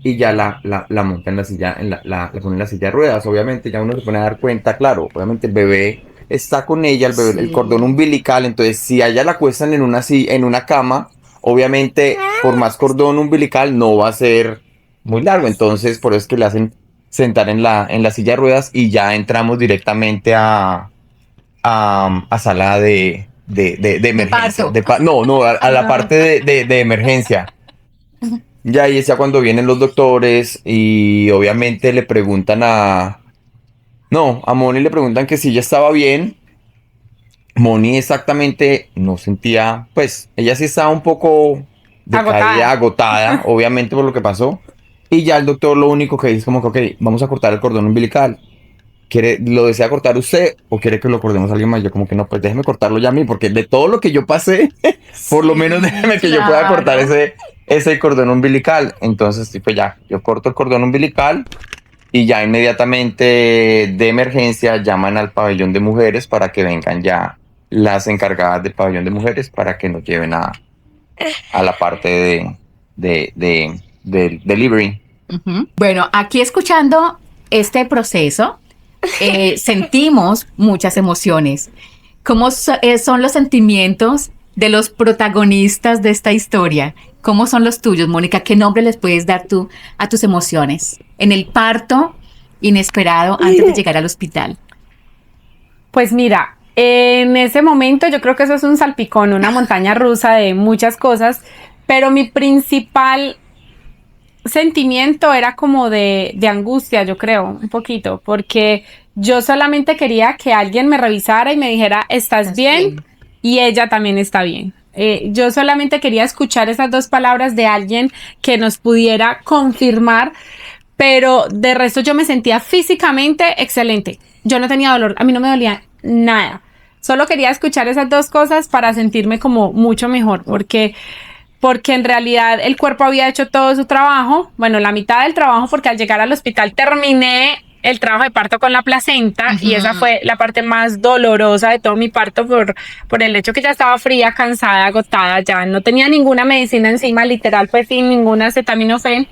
[SPEAKER 3] y ya la montan en la silla, la ponen en la silla de ruedas. Obviamente ya uno se pone a dar cuenta, claro, obviamente el bebé está con ella, el bebé, el cordón umbilical, entonces si a ella la acuestan en una cama, obviamente por más cordón umbilical no va a ser muy largo, entonces por eso es que le hacen sentar en la silla de ruedas y ya entramos directamente a sala de emergencia. No, a la parte de emergencia. Ya ahí es ya cuando vienen los doctores y obviamente le preguntan No, a Moni le preguntan que si ella estaba bien. Moni exactamente no sentía, pues ella sí estaba un poco decaída, agotada, obviamente por lo que pasó. Y ya el doctor lo único que dice es como que, ok, vamos a cortar el cordón umbilical. ¿Lo desea cortar usted o quiere que lo cortemos a alguien más? Yo como que no, pues déjeme cortarlo ya a mí, porque de todo lo que yo pasé, por lo menos déjeme que yo pueda cortar ese cordón umbilical. Entonces, sí, pues ya, yo corto el cordón umbilical y ya inmediatamente de emergencia llaman al pabellón de mujeres para que vengan ya las encargadas del pabellón de mujeres para que nos lleven a la parte del delivery.
[SPEAKER 1] Bueno, aquí escuchando este proceso, sentimos muchas emociones. ¿Cómo son los sentimientos de los protagonistas de esta historia? ¿Cómo son los tuyos, Mónica? ¿Qué nombre les puedes dar tú a tus emociones en el parto inesperado antes de llegar al hospital?
[SPEAKER 2] Pues mira, en ese momento yo creo que eso es un salpicón, una montaña rusa de muchas cosas, pero mi principal sentimiento era como de angustia, yo creo, un poquito, porque yo solamente quería que alguien me revisara y me dijera, ¿estás bien? Y ella también está bien. Yo solamente quería escuchar esas dos palabras de alguien que nos pudiera confirmar, pero de resto yo me sentía físicamente excelente. Yo no tenía dolor, a mí no me dolía nada. Solo quería escuchar esas dos cosas para sentirme como mucho mejor, porque en realidad el cuerpo había hecho todo su trabajo, bueno, la mitad del trabajo, porque al llegar al hospital terminé el trabajo de parto con la placenta y esa fue la parte más dolorosa de todo mi parto por el hecho que ya estaba fría, cansada, agotada, ya no tenía ninguna medicina encima, literal pues sin ninguna acetaminofén.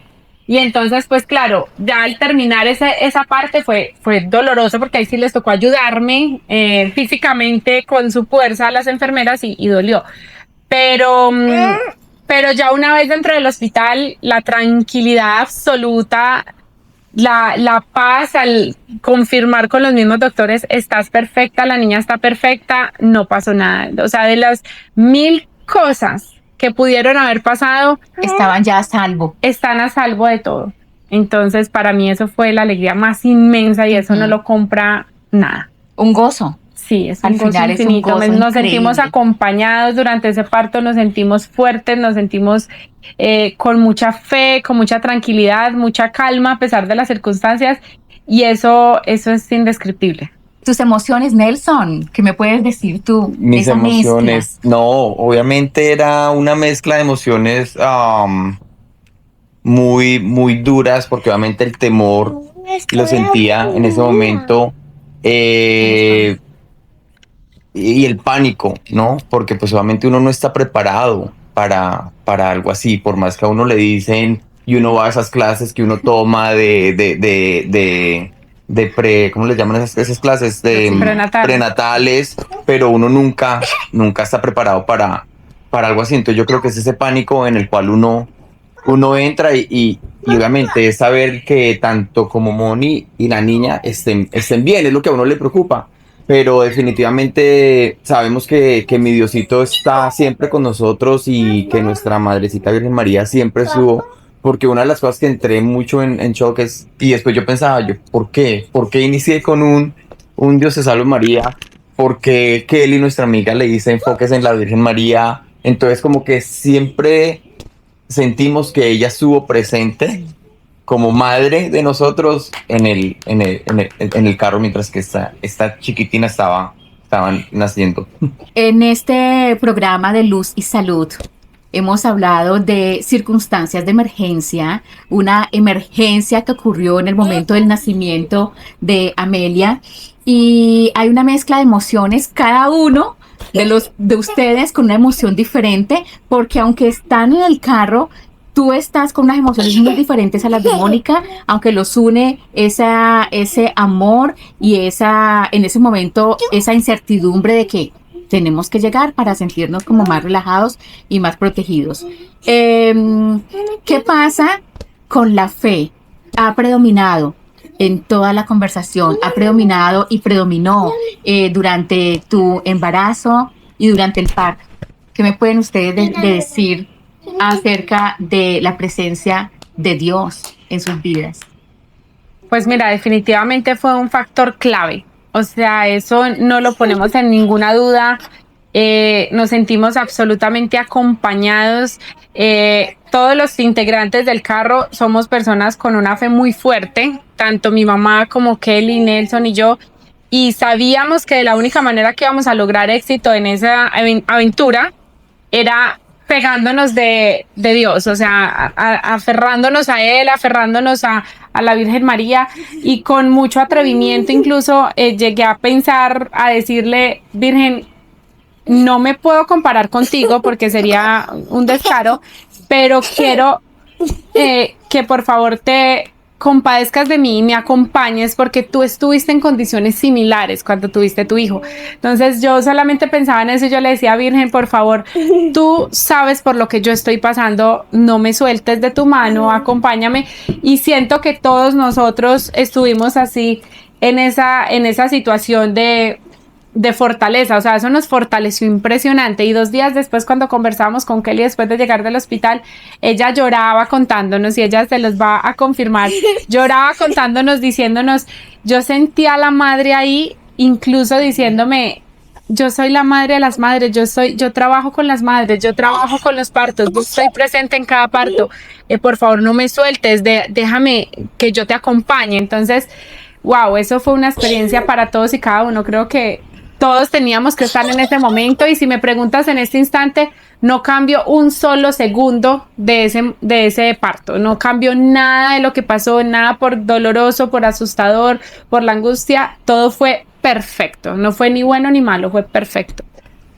[SPEAKER 2] Y entonces, pues claro, ya al terminar esa parte fue doloroso porque ahí sí les tocó ayudarme físicamente con su fuerza a las enfermeras y dolió. Pero ya una vez dentro del hospital, la tranquilidad absoluta, la paz al confirmar con los mismos doctores, estás perfecta, la niña está perfecta, no pasó nada. O sea, de las 1000 cosas que pudieron haber pasado,
[SPEAKER 1] estaban ya a salvo.
[SPEAKER 2] Están a salvo de todo. Entonces, para mí eso fue la alegría más inmensa y eso no lo compra nada.
[SPEAKER 1] Un gozo.
[SPEAKER 2] Sí, es un gozo infinito. Nos sentimos acompañados durante ese parto, nos sentimos fuertes, nos sentimos con mucha fe, con mucha tranquilidad, mucha calma a pesar de las circunstancias y eso es indescriptible.
[SPEAKER 1] Tus emociones, Nelson, ¿qué me puedes decir tú?
[SPEAKER 3] Mis emociones, no, obviamente era una mezcla de emociones muy, muy duras, porque obviamente el temor lo sentía en ese momento y el pánico, ¿no? Porque pues obviamente uno no está preparado para algo así, por más que a uno le dicen y uno va a esas clases que uno toma ¿cómo le llaman esas clases? Prenatales, pero uno nunca está preparado para algo así. Entonces yo creo que es ese pánico en el cual uno entra y obviamente es saber que tanto como Moni y la niña estén bien, es lo que a uno le preocupa. Pero definitivamente sabemos que mi Diosito está siempre con nosotros y que nuestra Madrecita Virgen María siempre estuvo. Porque una de las cosas que entré mucho en shock es, y después yo pensaba, ¿por qué? ¿Por qué inicié con un Dios te salve María? porque Kelly, nuestra amiga, le dice enfoques en la Virgen María. Entonces como que siempre sentimos que ella estuvo presente como madre de nosotros en el carro mientras que esta chiquitina estaban naciendo.
[SPEAKER 1] En este programa de Luz y Salud hemos hablado de circunstancias de emergencia, una emergencia que ocurrió en el momento del nacimiento de Amelia, y hay una mezcla de emociones, cada uno de ustedes con una emoción diferente, porque aunque están en el carro, tú estás con unas emociones muy diferentes a las de Mónica, aunque los une ese amor y en ese momento esa incertidumbre de que tenemos que llegar para sentirnos como más relajados y más protegidos. ¿Qué pasa con la fe? Ha predominado en toda la conversación, ha predominado y predominó durante tu embarazo y durante el parto. ¿Qué me pueden ustedes decir acerca de la presencia de Dios en sus vidas?
[SPEAKER 2] Pues mira, definitivamente fue un factor clave. O sea, eso no lo ponemos en ninguna duda. Nos sentimos absolutamente acompañados. Todos los integrantes del carro somos personas con una fe muy fuerte, tanto mi mamá como Kelly, Nelson y yo. Y sabíamos que la única manera que íbamos a lograr éxito en esa aventura era pegándonos de Dios, o sea, aferrándonos a Él, aferrándonos a la Virgen María, y con mucho atrevimiento incluso llegué a pensar, a decirle: Virgen, no me puedo comparar contigo porque sería un descaro, pero quiero que por favor te compadezcas de mí y me acompañes, porque tú estuviste en condiciones similares cuando tuviste tu hijo. Entonces yo solamente pensaba en eso y yo le decía: Virgen, por favor, tú sabes por lo que yo estoy pasando, no me sueltes de tu mano, acompáñame. Y siento que todos nosotros estuvimos así en esa situación de fortaleza, o sea, eso nos fortaleció impresionante. Y 2 días después, cuando conversábamos con Kelly después de llegar del hospital, ella lloraba contándonos, y ella se los va a confirmar, lloraba contándonos, diciéndonos: yo sentía a la madre ahí, incluso diciéndome: yo soy la madre de las madres, yo trabajo con las madres, yo trabajo con los partos, yo estoy presente en cada parto, por favor no me sueltes, déjame que yo te acompañe. Entonces, wow, eso fue una experiencia para todos y cada uno. Creo que todos teníamos que estar en ese momento, y si me preguntas en este instante, no cambio un solo segundo de ese parto, no cambio nada de lo que pasó, nada por doloroso, por asustador, por la angustia, todo fue perfecto, no fue ni bueno ni malo, fue perfecto.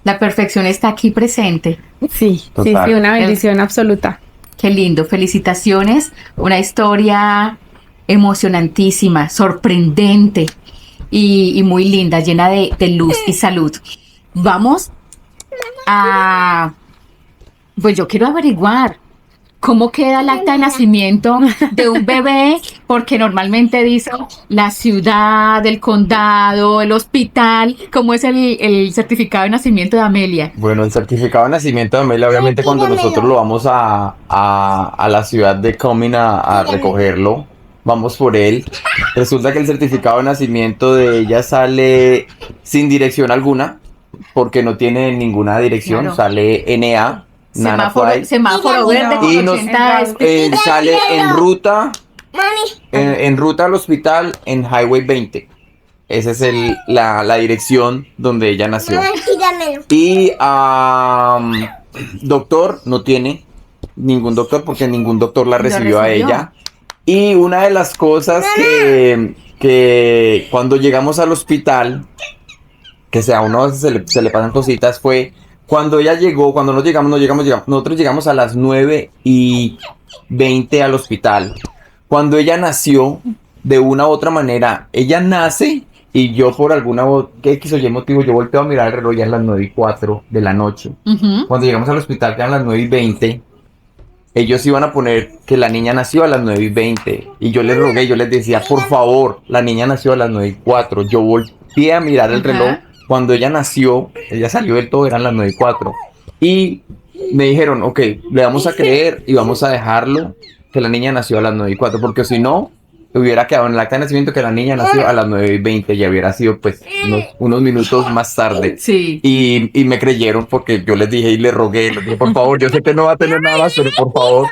[SPEAKER 1] La perfección está aquí presente.
[SPEAKER 2] Sí,
[SPEAKER 3] Total.
[SPEAKER 2] sí, una bendición absoluta.
[SPEAKER 1] Qué lindo, felicitaciones, una historia emocionantísima, sorprendente y muy linda, llena de luz y salud. Vamos pues yo quiero averiguar cómo queda el acta de nacimiento de un bebé, porque normalmente dicen la ciudad, el condado, el hospital. ¿Cómo es el certificado de nacimiento de Amelia?
[SPEAKER 3] Bueno, el certificado de nacimiento de Amelia, obviamente cuando nosotros lo vamos a la ciudad de Cumming a recogerlo, vamos por él. Resulta que el certificado de nacimiento de ella sale sin dirección alguna, porque no tiene ninguna dirección,
[SPEAKER 1] Claro.
[SPEAKER 3] Sale NA, Nana Fly,
[SPEAKER 1] Semáforo verde con
[SPEAKER 3] y
[SPEAKER 1] 80
[SPEAKER 3] sale en ruta al hospital en Highway 20. Esa es la dirección donde ella nació. Y doctor no tiene ningún doctor, porque ningún doctor la recibió a ella. Y una de las cosas que cuando llegamos al hospital, que a uno a veces se le pasan cositas, fue cuando ella llegó, cuando nosotros llegamos a las 9:20 al hospital. Cuando ella nació, de una u otra manera, ella nace, y yo por alguna X o Y motivo, yo volteo a mirar el reloj, ya es las 9:04 de la noche.
[SPEAKER 1] Uh-huh.
[SPEAKER 3] Cuando llegamos al hospital, que eran las 9:20, ellos iban a poner que la niña nació a las 9:20. Y yo les rogué, yo les decía: por favor, la niña nació a las 9:04. Yo volteé a mirar el reloj. Cuando ella nació, ella salió del todo, eran las 9:04. Y me dijeron: ok, le vamos a creer y vamos a dejarlo que la niña nació a las 9:04, porque si no, hubiera quedado en el acta de nacimiento que la niña nació a las 9:20 y hubiera sido pues unos minutos más tarde.
[SPEAKER 1] Sí.
[SPEAKER 3] Y me creyeron porque yo les dije y les dije, por favor, yo sé que no va a tener nada más, pero por favor.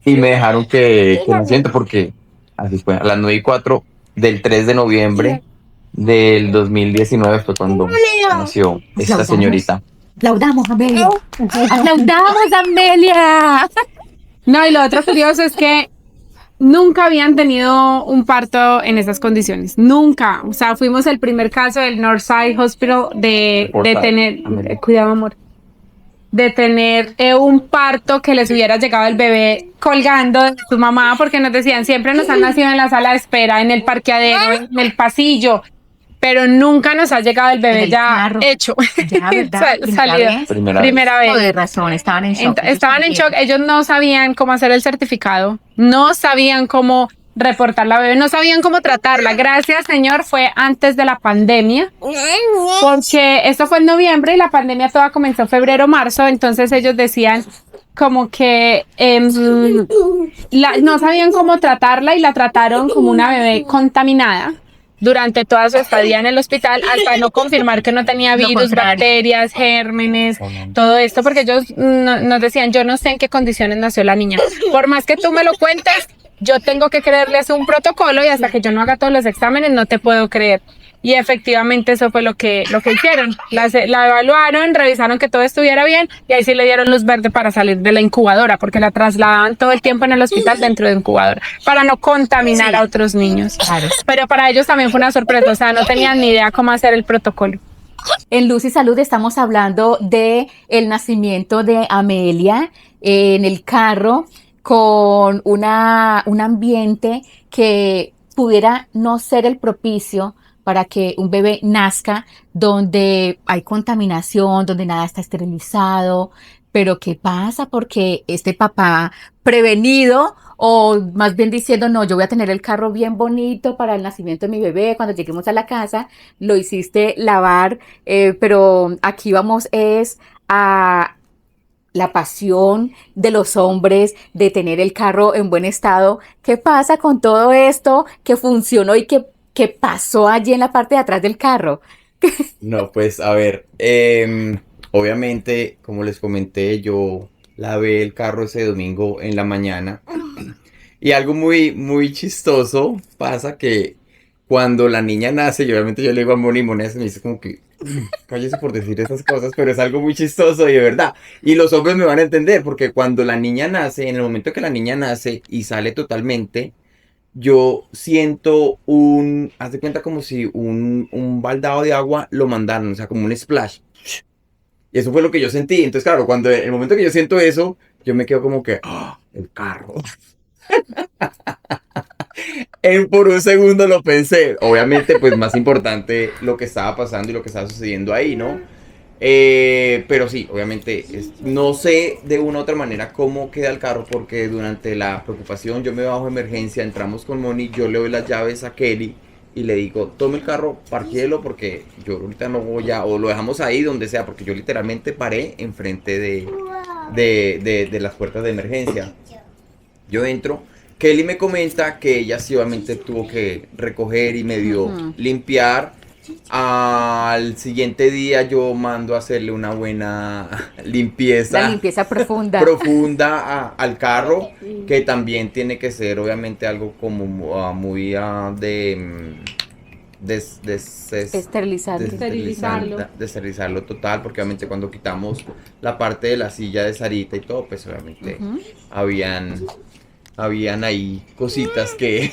[SPEAKER 3] Y me dejaron que naciera porque así fue, a las 9:04 del 3 de noviembre del 2019 fue cuando nació esta
[SPEAKER 1] Aplaudamos.
[SPEAKER 3] señorita.
[SPEAKER 1] Aplaudamos, Amelia. Aplaudamos, Amelia.
[SPEAKER 2] No, y lo otro curioso es que nunca habían tenido un parto en esas condiciones, nunca. O sea, fuimos el primer caso del Northside Hospital de tener, cuidado amor, de tener un parto que les hubiera llegado el bebé colgando de su mamá, porque nos decían, siempre nos han nacido en la sala de espera, en el parqueadero, en el pasillo, pero nunca nos ha llegado el bebé
[SPEAKER 1] En el
[SPEAKER 2] ya
[SPEAKER 1] carro.
[SPEAKER 2] hecho,
[SPEAKER 1] Ya, ¿verdad?
[SPEAKER 2] salido.
[SPEAKER 3] Primera vez.
[SPEAKER 1] Oh, de razón, estaban en shock.
[SPEAKER 2] Estaban en shock, ellos no sabían cómo hacer el certificado, no sabían cómo reportar la bebé, no sabían cómo tratarla. Gracias, Señor, fue antes de la pandemia, porque esto fue en noviembre y la pandemia toda comenzó en febrero, marzo, entonces ellos decían como que no sabían cómo tratarla y la trataron como una bebé contaminada durante toda su estadía en el hospital hasta no confirmar que no tenía
[SPEAKER 1] Lo
[SPEAKER 2] virus,
[SPEAKER 1] contrario.
[SPEAKER 2] bacterias, gérmenes, todo esto, porque ellos nos decían, yo no sé en qué condiciones nació la niña. Por más que tú me lo cuentes, yo tengo que creerles un protocolo y hasta que yo no haga todos los exámenes no te puedo creer. Y efectivamente eso fue lo que hicieron. La evaluaron, revisaron que todo estuviera bien y ahí sí le dieron luz verde para salir de la incubadora, porque la trasladaban todo el tiempo en el hospital dentro de incubadora, para no contaminar a otros niños.
[SPEAKER 1] Claro.
[SPEAKER 2] Pero para ellos también fue una sorpresa, o sea, no tenían ni idea cómo hacer el protocolo.
[SPEAKER 1] En Luz y Salud estamos hablando de el nacimiento de Amelia en el carro con un ambiente que pudiera no ser el propicio para que un bebé nazca, donde hay contaminación, donde nada está esterilizado. Pero ¿qué pasa? Porque este papá prevenido, o más bien diciendo, no, yo voy a tener el carro bien bonito para el nacimiento de mi bebé, cuando lleguemos a la casa, lo hiciste lavar, pero aquí vamos es a la pasión de los hombres de tener el carro en buen estado. ¿Qué pasa con todo esto que funcionó y que pasó allí en la parte de atrás del carro?
[SPEAKER 3] No, pues a ver, obviamente, como les comenté, yo lavé el carro ese domingo en la mañana y algo muy, muy chistoso pasa que cuando la niña nace, y obviamente yo le digo a Moni, Moni me dice como que cállese por decir esas cosas, pero es algo muy chistoso y de verdad. Y los hombres me van a entender porque cuando la niña nace, en el momento que la niña nace y sale totalmente, yo siento haz de cuenta como si un baldado de agua lo mandaron, o sea, como un splash. Y eso fue lo que yo sentí. Entonces, claro, cuando en el momento que yo siento eso, yo me quedo como que, ¡ah! El carro. Por un segundo lo pensé. Obviamente, pues más importante lo que estaba pasando y lo que estaba sucediendo ahí, ¿no? Pero sí, obviamente, no sé de una u otra manera cómo queda el carro porque durante la preocupación yo me bajo de emergencia, entramos con Moni, yo le doy las llaves a Kelly y le digo, tome el carro, parquéelo porque yo ahorita no voy a, o lo dejamos ahí donde sea, porque yo literalmente paré enfrente de las puertas de emergencia. Yo entro, Kelly me comenta que ella sí obviamente tuvo que recoger y medio limpiar. Al siguiente día yo mando a hacerle una buena limpieza.
[SPEAKER 1] La limpieza profunda.
[SPEAKER 3] Al carro, que también tiene que ser obviamente algo como muy esterilizarlo total, porque obviamente cuando quitamos la parte de la silla de Sarita y todo, pues obviamente habían ahí cositas que...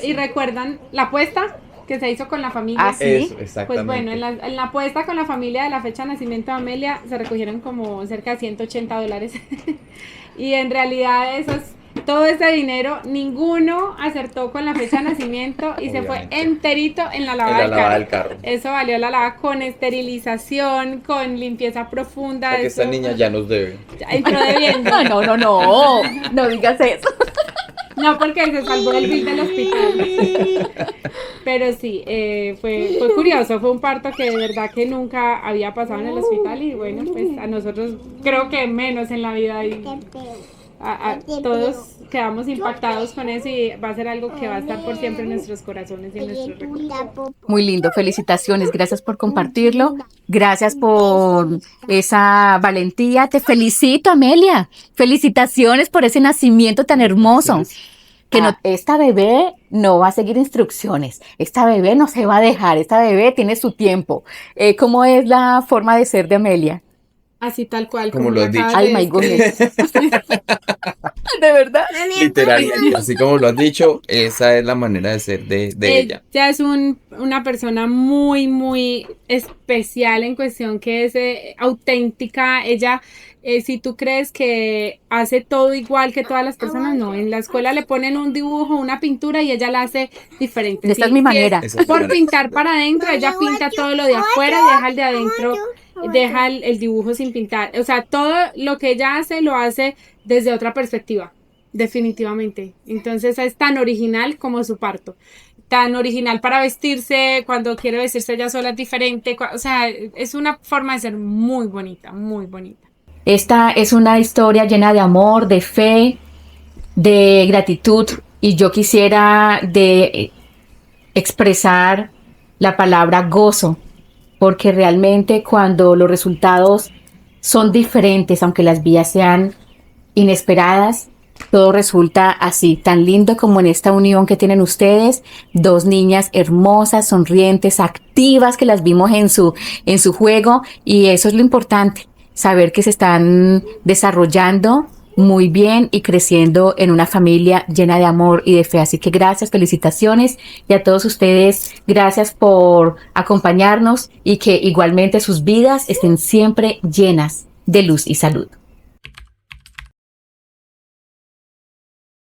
[SPEAKER 2] ¿Y recuerdan la apuesta que se hizo con la familia?
[SPEAKER 1] ¿Ah, sí?
[SPEAKER 3] Eso, exactamente.
[SPEAKER 2] Pues bueno, en la apuesta con la familia de la fecha de nacimiento de Amelia se recogieron como cerca de $180. Y en realidad todo ese dinero, ninguno acertó con la fecha de nacimiento y se fue enterito en la lavada del carro. Eso valió la lavada con esterilización, con limpieza profunda.
[SPEAKER 3] Porque esta niña ya nos debe.
[SPEAKER 2] Entró debiendo.
[SPEAKER 1] No digas eso.
[SPEAKER 2] No, porque se salvó del bill del hospital. Pero sí, fue curioso, fue un parto que de verdad que nunca había pasado en el hospital y bueno, pues a nosotros creo que menos en la vida. todos quedamos impactados con eso y va a ser algo que va a estar por siempre en nuestros corazones y en nuestros recuerdos.
[SPEAKER 1] Muy lindo, felicitaciones, gracias por compartirlo, gracias por esa valentía, te felicito, Amelia, felicitaciones por ese nacimiento tan hermoso. Que no, esta bebé no va a seguir instrucciones, esta bebé no se va a dejar, esta bebé tiene su tiempo. ¿Cómo es la forma de ser de Amelia?
[SPEAKER 2] Así tal cual,
[SPEAKER 3] Como lo has dicho.
[SPEAKER 1] Ay, my goodness. De verdad.
[SPEAKER 3] Literal, así como lo has dicho, esa es la manera de ser de ella.
[SPEAKER 2] Ella es una persona muy, muy especial en cuestión que es auténtica. Ella, si tú crees que hace todo igual que todas las personas, no. En la escuela le ponen un dibujo, una pintura y ella la hace diferente.
[SPEAKER 1] Esta es mi manera.
[SPEAKER 2] Por pintar para adentro, ella pinta todo lo de afuera y deja el de adentro, deja el dibujo sin pintar. O sea, todo lo que ella hace, lo hace desde otra perspectiva, definitivamente. Entonces es tan original como su parto. Tan original para vestirse, cuando quiere vestirse ella sola es diferente. O sea, es una forma de ser muy bonita, muy bonita.
[SPEAKER 1] Esta es una historia llena de amor, de fe, de gratitud, y yo quisiera expresar la palabra gozo, porque realmente cuando los resultados son diferentes, aunque las vías sean inesperadas, todo resulta así, tan lindo como en esta unión que tienen ustedes, dos niñas hermosas, sonrientes, activas, que las vimos en su juego, y eso es lo importante, saber que se están desarrollando muy bien y creciendo en una familia llena de amor y de fe. Así que gracias, felicitaciones, y a todos ustedes, gracias por acompañarnos y que igualmente sus vidas estén siempre llenas de luz y salud.